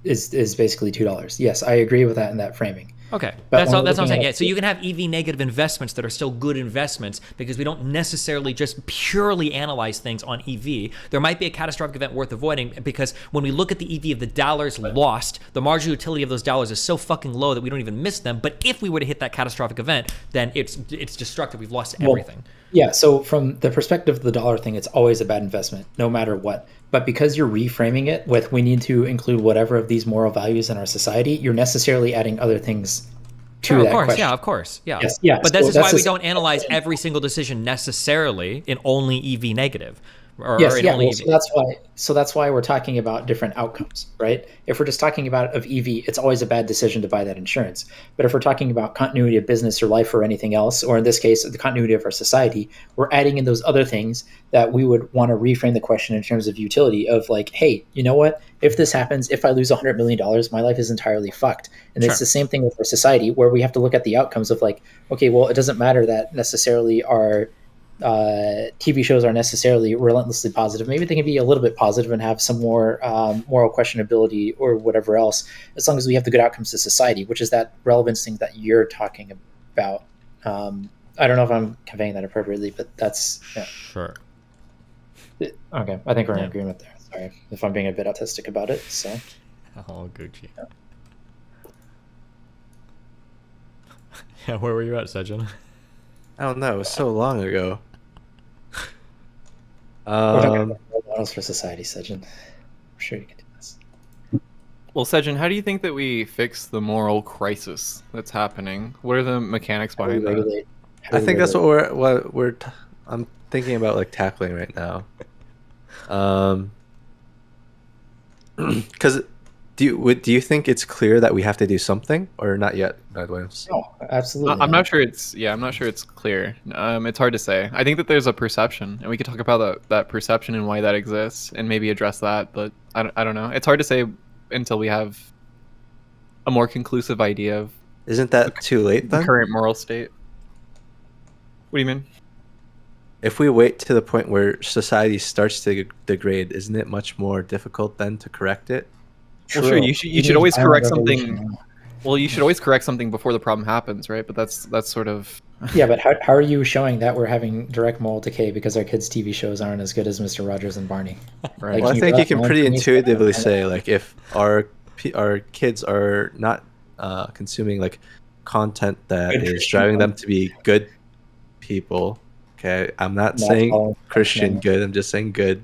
basically $2. Yes, I agree with that in that framing. Okay, But that's when all. we're That's what I'm looking saying. at- Yeah, so you can have EV negative investments that are still good investments because we don't necessarily just purely analyze things on EV. There might be a catastrophic event worth avoiding because when we look at the EV of the dollars lost, the marginal utility of those dollars is so fucking low that we don't even miss them. But if we were to hit that catastrophic event, then it's destructive. We've lost everything. Yeah, so from the perspective of the dollar thing, it's always a bad investment, no matter what. But because you're reframing it with we need to include whatever of these moral values in our society, you're necessarily adding other things to Sure, that of course, question. yeah, of course, yeah. Yes, yeah, But this so is why that's we just- don't analyze every single decision necessarily in only EV negative. Or Yes, in yeah. only Well, EV. so that's why we're talking about different outcomes, right? If we're just talking about of EV, it's always a bad decision to buy that insurance. But if we're talking about continuity of business or life or anything else, or in this case, the continuity of our society, we're adding in those other things that we would want to reframe the question in terms of utility of like, hey, you know what? If this happens, if I lose $100 million, my life is entirely fucked. And Sure. it's the same thing with our society where we have to look at the outcomes of like, okay, well, it doesn't matter that necessarily our TV shows are necessarily relentlessly positive. Maybe they can be a little bit positive and have some more moral questionability or whatever else, as long as we have the good outcomes to society, which is that relevance thing that you're talking about. I don't know if I'm conveying that appropriately, but that's Sure. okay. I think we're in Yeah. agreement there. Sorry if I'm being a bit autistic about it. So Oh, Gucci. Yeah, where were you at, Sejin? I don't know. It was so long ago. we're talking about role models for society, Sejin. I'm sure you can do this. Well, Sejin, how do you think that we fix the moral crisis that's happening? What are the mechanics How do we behind that? regulate? How do I we think that's regulate? I'm thinking about like tackling right now. Because do you think it's clear that we have to do something or not yet, Ned Williams? No, absolutely. I'm not sure it's I'm not sure it's clear. It's hard to say. I think that there's a perception, and we could talk about that perception and why that exists, and maybe address that. But I don't know. It's hard to say until we have a more conclusive idea of Isn't that too late the then? current moral state. What do you mean? If we wait to the point where society starts to degrade, isn't it much more difficult then to correct it? Well, sure. You We should need always violent correct something. revolution now. Well, you should always correct something before the problem happens, right? But that's sort of Yeah, but how are you showing that we're having direct moral decay because our kids' TV shows aren't as good as Mr. Rogers and Barney? right. Like, Well, I you think got you can one pretty thing you said, intuitively and say like if our kids are not consuming like content that Good is Christian driving them content. to be good people. Okay, I'm not Not saying following Christian no. good. I'm just saying good.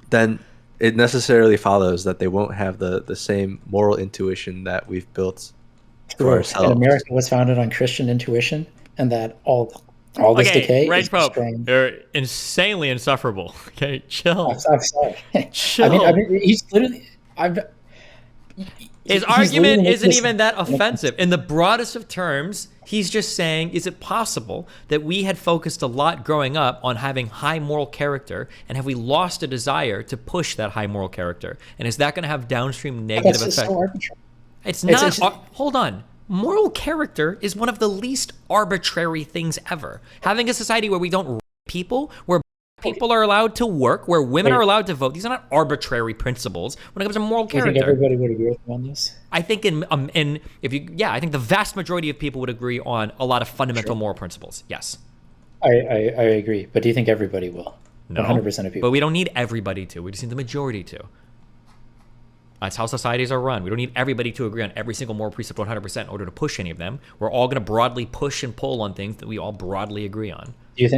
Then it necessarily follows that they won't have the same moral intuition that we've built for True. And ourselves. America was founded on Christian intuition, and that all this decay is Ragepope, destroying. you're insanely insufferable. Okay, chill. I'm sorry. Chill. I mean, he's literally. His he's argument literally isn't this- even that offensive. In the broadest of terms, he's just saying, is it possible that we had focused a lot growing up on having high moral character, and have we lost a desire to push that high moral character? And is that going to have downstream negative That's just effects? so arbitrary. It's not. it's just- Hold on. Moral character is one of the least arbitrary things ever. Having a society where we don't rape people, where people are allowed to work, where women are allowed to vote. These are not arbitrary principles when it comes to moral Do you think character. everybody would agree with me on this? I think I think the vast majority of people would agree on a lot of fundamental moral principles. Yes. I agree, but do you think everybody will? No. 100% of people. But we don't need everybody to. We just need the majority to. That's how societies are run. We don't need everybody to agree on every single moral precept 100% in order to push any of them. We're all going to broadly push and pull on things that we all broadly agree on. Do you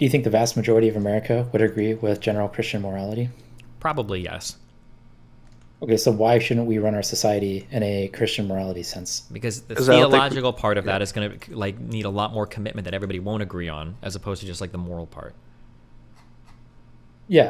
think the vast majority of America would agree with general Christian morality? Probably yes. Okay, so why shouldn't we run our society in a Christian morality sense? Because the 'Cause I don't think theological part of that is going to like need a lot more commitment that everybody won't agree on, as opposed to just like the moral part. Yeah,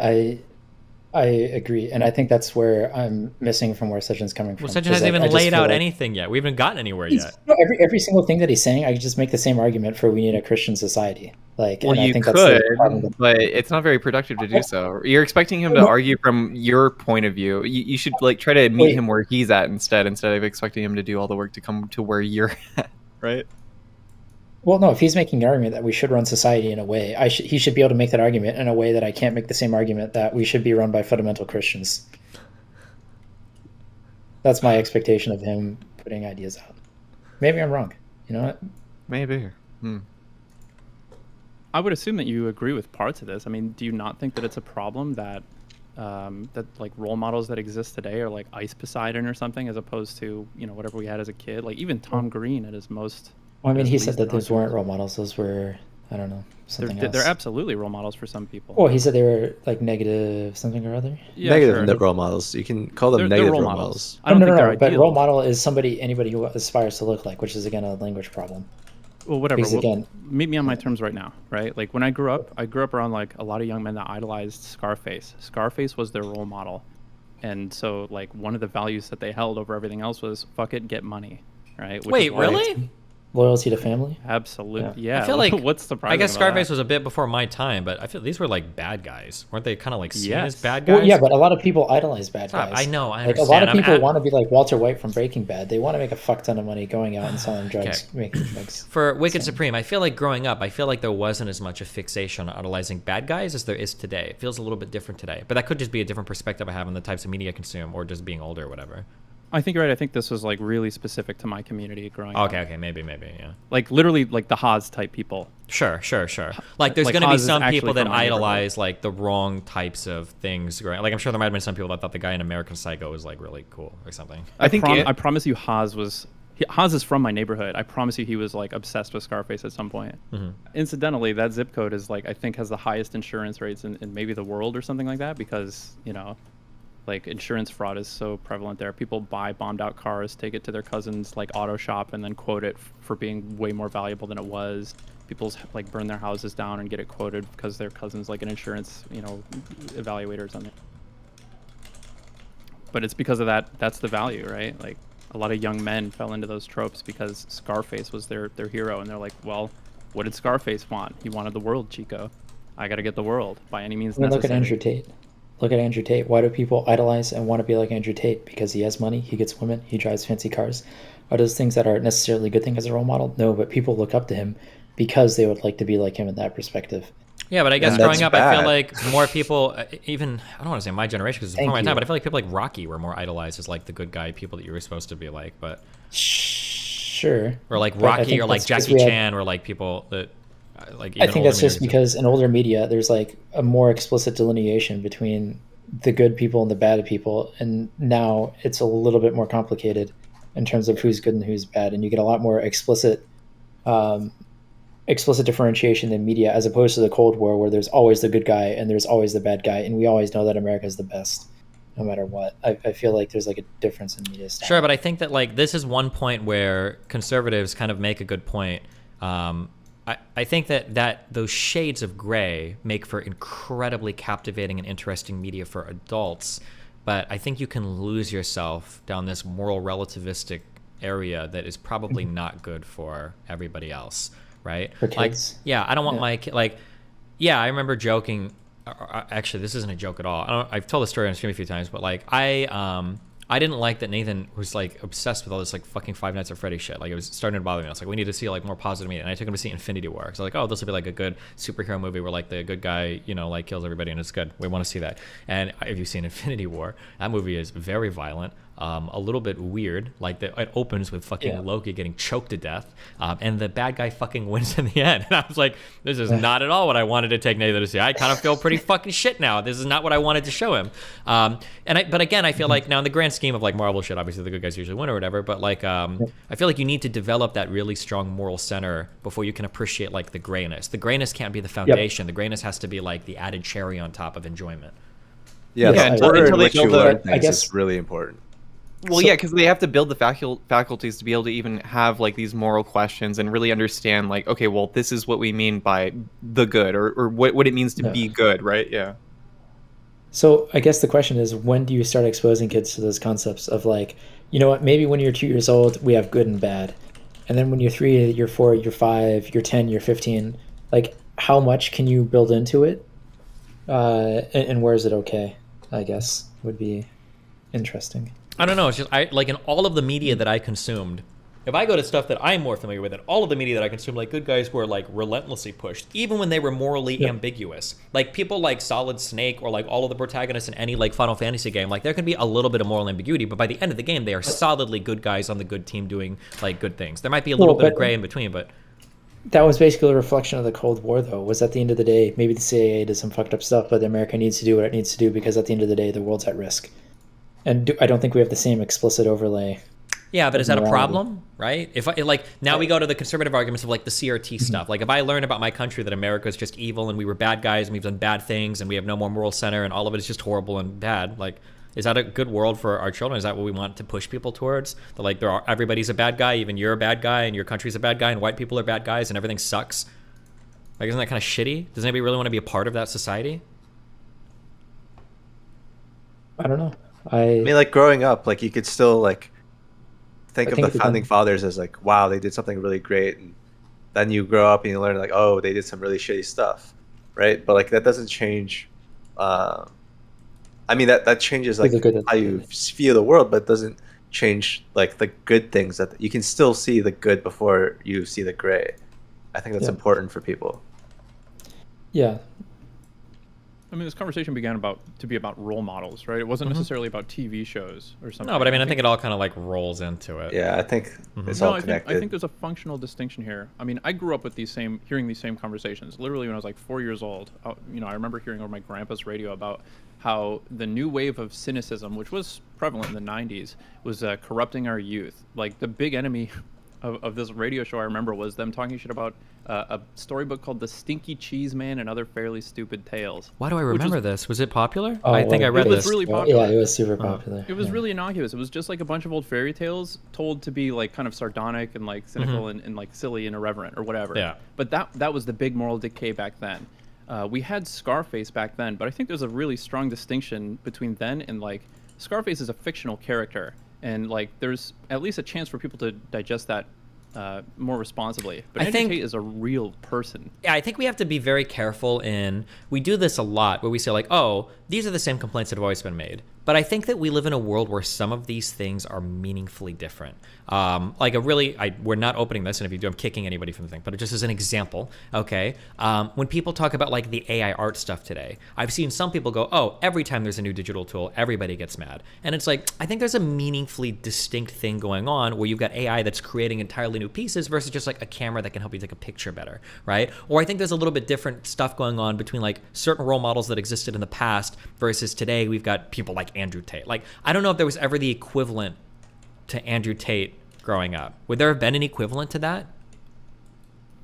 I agree, and I think that's where I'm missing from where Sejin's coming from. Well, Sejin 'Cause, hasn't like, even I just laid feel out like anything yet. We haven't gotten anywhere yet. No, every single thing that he's saying, I could just make the same argument for we need a Christian society. Like, Well, and I you think could, that's the problem. but it's not very productive to do so. You're expecting him to argue from your point of view. You should like try to meet Wait. him where he's at instead of expecting him to do all the work to come to where you're at, right? Well, no, if he's making an argument that we should run society in a way, he should be able to make that argument in a way that I can't make the same argument that we should be run by fundamental Christians. That's my expectation of him putting ideas out. Maybe I'm wrong. You know what? Maybe. I would assume that you agree with parts of this. I mean, do you not think that it's a problem that that like role models that exist today are like Ice Poseidon or something, as opposed to whatever we had as a kid? Like even Tom Green at his most. Well, I mean, his he said least that those weren't controversial. role models. Those were, I don't know, something else. They're absolutely role models for some people. Well, he said they were like negative something or other. Yeah, Negative sure. role models. You can call them They're negative role role models. models. I don't no, think they're but ideal. role model is anybody who aspires to look like, which is again a language problem. Well, whatever. Because Well, again- meet me on my terms right now, right? Like when I grew up around like a lot of young men that idolized Scarface. Scarface was their role model. And so like one of the values that they held over everything else was fuck it, get money, right? Which Wait, is why- really? Loyalty to family. Absolutely. Yeah. I feel like what's surprising I guess about Scarface that? was a bit before my time, but I feel these were like bad guys, weren't they? Kind of like seen as Yes. bad guys. Well, yeah, but a lot of people idolize bad Stop, guys. I know, I Like a lot understand. of people I'm want to be like Walter White from Breaking Bad. They want to make a fuck ton of money going out and selling drugs, making drugs. For Wicked Supreme, I feel like growing up, I feel like there wasn't as much a fixation on idolizing bad guys as there is today. It feels a little bit different today, but that could just be a different perspective I have on the types of media I consume, or just being older, or whatever. I think you're right. I think this was like really specific to my community growing up. Okay, maybe, yeah. Like literally like the Haas type people. Sure. Like there's Like, going to be Haas is some actually people that from my neighborhood. idolize like the wrong types of things. Right? Like I'm sure there might have been some people that thought the guy in American Psycho was like really cool or something. I think I promise you Haas is from my neighborhood. I promise you he was like obsessed with Scarface at some point. Mm-hmm. Incidentally, that zip code is like I think has the highest insurance rates in maybe the world or something like that, because like insurance fraud is so prevalent there. People buy bombed out cars, take it to their cousin's like auto shop, and then quote it for being way more valuable than it was. People's like burn their houses down and get it quoted because their cousin's like an insurance evaluator or something. But it's because of that. That's the value, right? Like a lot of young men fell into those tropes because Scarface was their hero, and they're like, well, what did Scarface want? He wanted the world, Chico. I got to get the world by any means necessary. Look at Andrew Tate. Look at Andrew Tate. Why do people idolize and want to be like Andrew Tate? Because he has money, he gets women, he drives fancy cars. Are those things that are necessarily a good thing as a role model? No, but people look up to him because they would like to be like him in that perspective. Yeah, but I guess And growing that's up, I feel bad. like more people, even, I don't want to say my generation because it's before my Thank time, you. but I feel like people like Rocky were more idolized as like the good guy people that you were supposed to be like, but Sure. or like But I Rocky think or like that's 'cause Jackie we have- Chan or like people that like I even think older that's just media- because in older media, there's like a more explicit delineation between the good people and the bad people, and now it's a little bit more complicated in terms of who's good and who's bad, and you get a lot more explicit differentiation in media as opposed to the Cold War, where there's always the good guy and there's always the bad guy, and we always know that America is the best, no matter what. I feel like there's like a difference in media style. Sure, but I think that like this is one point where conservatives kind of make a good point. I think that those shades of gray make for incredibly captivating and interesting media for adults, but I think you can lose yourself down this moral relativistic area that is probably not good for everybody else, right? For Like, kids. yeah, I don't want Yeah. my kid, like, yeah, I remember joking. Actually, this isn't a joke at all. I've told the story on stream a few times, but like I didn't like that Nathan was like obsessed with all this like fucking Five Nights at Freddy shit. Like it was starting to bother me. I was like, we need to see like more positive media. And I took him to see Infinity War. So like, oh, this will be like a good superhero movie where like the good guy, like kills everybody and it's good. We want to see that. And if you've seen Infinity War, that movie is very violent. A little bit weird. Like it opens with fucking Loki getting choked to death, and the bad guy fucking wins in the end. And I was like, this is not at all what I wanted to take Nathan to see. I kind of feel pretty fucking shit now. This is not what I wanted to show him. But again, I feel like now in the grand scheme of like Marvel shit, obviously the good guys usually win or whatever. But like, I feel like you need to develop that really strong moral center before you can appreciate like the grayness. The grayness can't be the foundation. The grayness has to be like the added cherry on top of enjoyment. Yeah, Yeah, the order until in they which you build learn I things guess- is really important. Well, yeah, because they have to build the faculties to be able to even have like these moral questions and really understand like, okay, well, this is what we mean by the good, or what it means to be good, right? Yeah. So I guess the question is, when do you start exposing kids to those concepts of like, you know what, maybe when you're 2 years old, we have good and bad. And then when you're 3, you're 4, you're 5, you're 10, you're 15, like how much can you build into it? And where is it okay, I guess, would be interesting. I don't know. It's just like in all of the media that I consumed, if I go to stuff that I'm more familiar with, and all of the media that I consumed, like good guys were like relentlessly pushed, even when they were morally ambiguous. Like people like Solid Snake or like all of the protagonists in any like Final Fantasy game, like there can be a little bit of moral ambiguity, but by the end of the game, they are solidly good guys on the good team doing like good things. There might be a little bit of gray in between, but That was basically a reflection of the Cold War, though, was at the end of the day, maybe the CIA did some fucked up stuff, but America needs to do what it needs to do because at the end of the day, the world's at risk. And I don't think we have the same explicit overlay. yeah, but is that a morality. problem, right? If I like now we go to the conservative arguments of like the CRT stuff. Like if I learn about my country that America is just evil and we were bad guys and we've done bad things and we have no more moral center and all of it is just horrible and bad, like is that a good world for our children? Is that what we want to push people towards? That like everybody's a bad guy, even you're a bad guy and your country's a bad guy and white people are bad guys and everything sucks? Like isn't that kind of shitty? Does anybody really want to be a part of that society? I don't know. I mean, like growing up, like you could still like think I of think the it founding depends. fathers as like, wow, they did something really great, and then you grow up and you learn like, oh, they did some really shitty stuff, right? But like that doesn't change. I mean, that changes like The good- how you feel the world, but it doesn't change like the good things that you can still see the good before you see the gray. I think that's Yeah. important for people. Yeah. I mean, this conversation began to be about role models, right? It wasn't necessarily about TV shows or something. No, but I mean, I think it all kind of like rolls into it. Yeah, I think it's No, all I connected. think there's a functional distinction here. I mean, I grew up with hearing these same conversations. Literally, when I was like 4 years old, I remember hearing over my grandpa's radio about how the new wave of cynicism, which was prevalent in the '90s, was corrupting our youth. Like the big enemy of this radio show, I remember, was them talking shit about a storybook called The Stinky Cheese Man and Other Fairly Stupid Tales. Why do I remember this? Was it popular? Oh, I think I read it was this. really popular. Yeah, it was super popular. It was yeah. really innocuous. It was just like a bunch of old fairy tales told to be like kind of sardonic and like cynical and like silly and irreverent or whatever. Yeah. But that was the big moral decay back then. We had Scarface back then, but I think there's a really strong distinction between then and like Scarface is a fictional character, and like there's at least a chance for people to digest that more responsibly. But Andrew Tate is a real person. Yeah, I think we have to be very careful we do this a lot where we say like, oh, these are the same complaints that have always been made. But I think that we live in a world where some of these things are meaningfully different. We're not opening this, and if you do, I'm kicking anybody from the thing, but just as an example, okay? When people talk about like the AI art stuff today, I've seen some people go, oh, every time there's a new digital tool, everybody gets mad. And it's like, I think there's a meaningfully distinct thing going on where you've got AI that's creating entirely new pieces versus just like a camera that can help you take a picture better, right? Or I think there's a little bit different stuff going on between like certain role models that existed in the past versus today we've got people like Andrew Tate. Like, I don't know if there was ever the equivalent to Andrew Tate growing up. Would there have been an equivalent to that?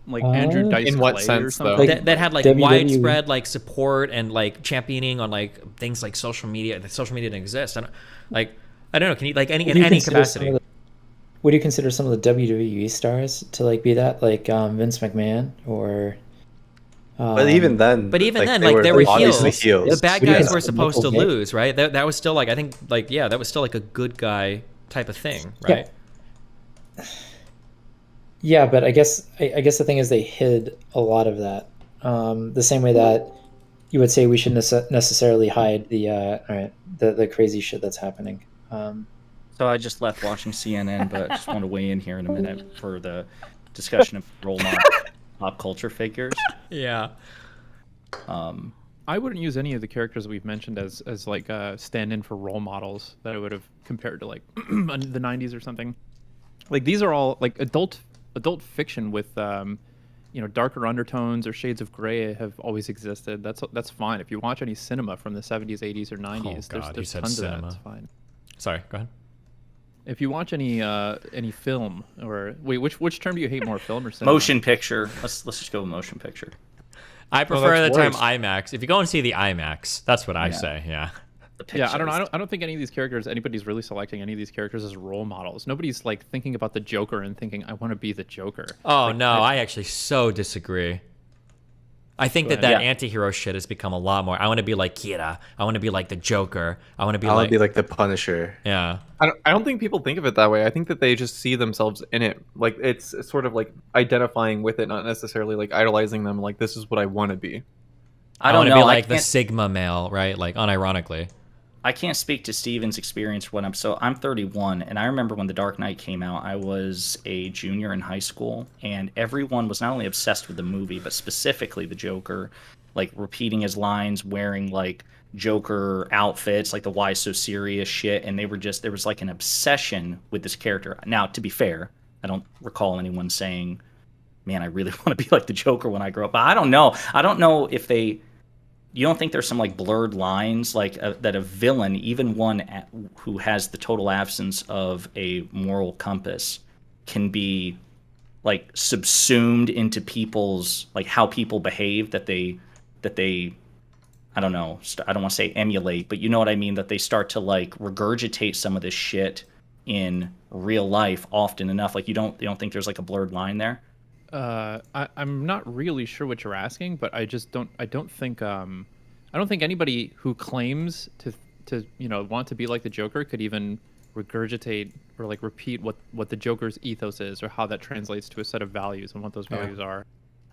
Like Andrew Dice in what Clay or sense, something? though? That had like WWE. widespread like support and like championing on like things like social media. That social media didn't exist. I don't know. Can you like in any capacity? Would you consider some of the WWE stars to like be that, like Vince McMahon or? But even then, But even then, they like, they were obviously heels. The bad What do you guys guys- were supposed to Michael Vick? lose, right? That was still like, I think, like, yeah, that was still like a good guy type of thing, right? Yeah, but I guess the thing is they hid a lot of that. The same way that you would say we shouldn't necessarily hide the crazy shit that's happening. So I just left watching CNN, but just want to weigh in here in a minute for the discussion of role model pop culture figures. Yeah. I wouldn't use any of the characters that we've mentioned as like stand-in for role models that I would have compared to like the '90s or something. Like these are all like adult fiction with darker undertones or shades of gray have always existed. That's fine. If you watch any cinema from the '70s, '80s, or '90s, God, you there's said tons of cinema. that. It's fine. Sorry, go ahead. If you watch any film or wait, which term do you hate more, film or cinema? Motion picture. Let's just go with motion picture. I prefer the that's term worse. IMAX. If you go and see the IMAX, that's what I say, yeah. The picture Yeah, I don't know. is- I don't think anybody's really selecting any of these characters as role models. Nobody's like thinking about the Joker and thinking, I want to be the Joker. Oh, Like, no, I actually so disagree. I think that ahead. anti-hero shit has become a lot more. I want to be like Kira. I want to be like the Joker. I want to be I want like... to be like the Punisher. Yeah. I don't think people think of it that way. I think that they just see themselves in it. Like it's sort of like identifying with it, not necessarily like idolizing them. Like this is what I want to be. I I don't want to know. be I like the can't- Sigma male, right? Like, unironically. I can't speak to Steven's experience when I'm 31, and I remember when The Dark Knight came out, I was a junior in high school, and everyone was not only obsessed with the movie, but specifically the Joker, like repeating his lines, wearing like Joker outfits, like the why so serious shit, and there was like an obsession with this character. Now, to be fair, I don't recall anyone saying, man, I really want to be like the Joker when I grow up. But I don't know. I don't know if you don't think there's some like blurred lines like that a villain, even one who has the total absence of a moral compass, can be like subsumed into people's like how people behave that they I don't know, I don't want to say emulate, but you know what I mean, that they start to like regurgitate some of this shit in real life often enough. Like you don't think there's like a blurred line there? I'm not really sure what you're asking, but I don't think anybody who claims to want to be like the Joker could even regurgitate or like repeat what the Joker's ethos is or how that translates to a set of values and what those values are.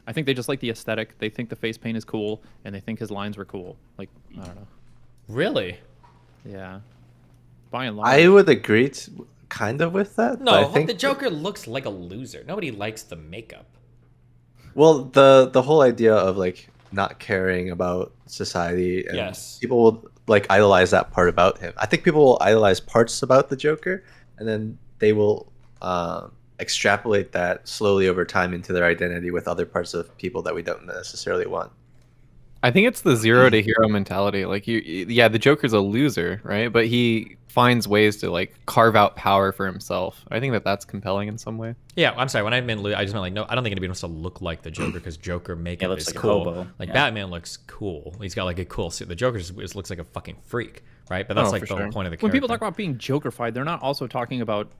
I think they just like the aesthetic. They think the face paint is cool, and they think his lines were cool. Like, I don't know. Really? Yeah. By and large. I would agree kind of with that. but I No, think the Joker looks like a loser. Nobody likes the makeup. Well, the whole idea of like not caring about society, and Yes. people will like idolize that part about him. I think people will idolize parts about the Joker, and then they will extrapolate that slowly over time into their identity with other parts of people that we don't necessarily want. I think it's the zero to hero mentality. Like yeah, the Joker's a loser, right? But he finds ways to like carve out power for himself. I think that that's compelling in some way. Yeah, I'm sorry. When I meant I just meant like no. I don't think anybody wants to look like the Joker because Joker makeup looks is like a cool. hobo. Like Yeah. Batman looks cool. He's got like a cool suit. The Joker just looks like a fucking freak, right? But that's Oh, like for the sure. whole point of the character. When people talk about being Jokerfied, they're not also talking about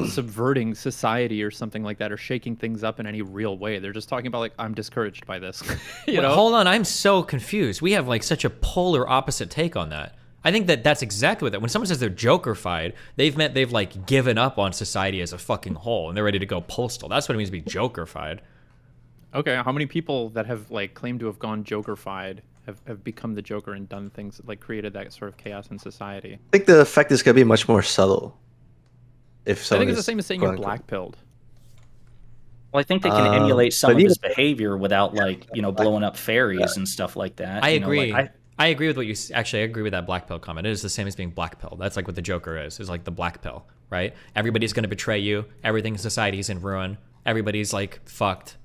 subverting society or something like that, or shaking things up in any real way. They're just talking about like, I'm discouraged by this. you Wait, know? hold on, I'm so confused. We have like such a polar opposite take on that. I think that that's exactly what that. When someone says they're Jokerfied, they've meant they've like given up on society as a fucking whole and they're ready to go postal. That's what it means to be Jokerfied. Okay, how many people that have like claimed to have gone Jokerfied have become the Joker and done things like created that sort of chaos in society? I think the effect is going to be much more subtle. If I someone think it's the is same as saying you're quote-unquote- black pilled. Well, I think they can emulate some but of even- his behavior without, like, blowing up fairies and stuff like that. I You know, agree. like, I agree with what you actually. I agree with that black pill comment. It is the same as being black pill. That's like what the Joker is like the black pill, right? Everybody's going to betray you. Everything in society is in ruin. Everybody's like fucked.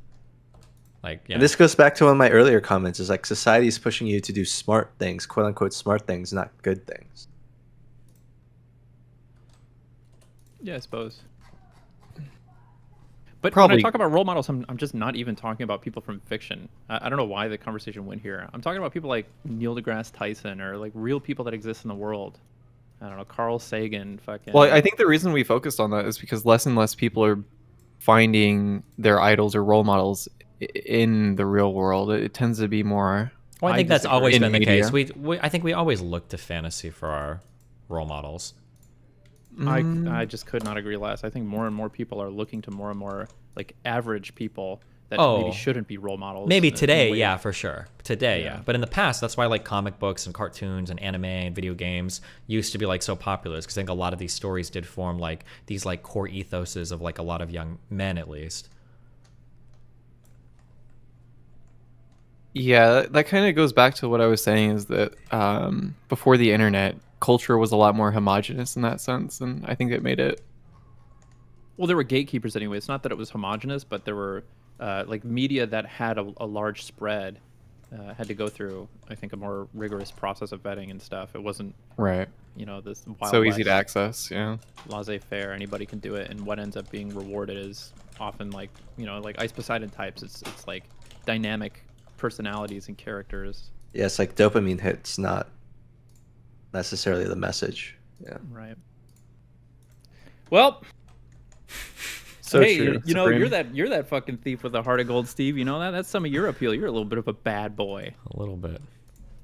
Like yeah. And this goes back to one of my earlier comments. Is like society is pushing you to do smart things, quote unquote smart things, not good things. Yeah, I suppose. But Probably- when I talk about role models, I'm just not even talking about people from fiction. I don't know why the conversation went here. I'm talking about people like Neil deGrasse Tyson or like real people that exist in the world. I don't know, Carl Sagan, fucking. Well, I think the reason we focused on that is because less and less people are finding their idols or role models in the real world. It tends to be more. Well, I I think that's disagree. always In been the media. case. I think we always look to fantasy for our role models. I just could not agree less. I think more and more people are looking to more and more like average people that Oh. maybe shouldn't be role models. Maybe in a today, way. yeah, for sure. Today, Yeah. yeah. But in the past, that's why like comic books and cartoons and anime and video games used to be like so popular. Because I think a lot of these stories did form like these like core ethoses of like a lot of young men, at least. Yeah, that kind of goes back to what I was saying is that before the internet, culture was a lot more homogenous in that sense, and I think it made it. Well, there were gatekeepers anyway. It's not that it was homogenous, but there were like media that had a large spread had to go through, I think, a more rigorous process of vetting and stuff. It wasn't, Right. this wild So easy to west, access, yeah. laissez-faire. Anybody can do it, and what ends up being rewarded is often like like Ice Poseidon types. It's like dynamic personalities and characters. Yeah, it's like dopamine hits, not necessarily the message. Yeah. Right. Well, So hey, true. you're that fucking thief with a heart of gold, Steve. You know that? That's some of your appeal. You're a little bit of a bad boy. A little bit.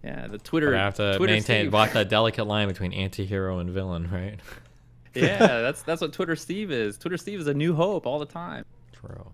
Yeah, the Twitter. But I have to Twitter maintain, Steve. walk that delicate line between anti-hero and villain, right? Yeah, that's what Twitter Steve is. Twitter Steve is a new hope all the time. True.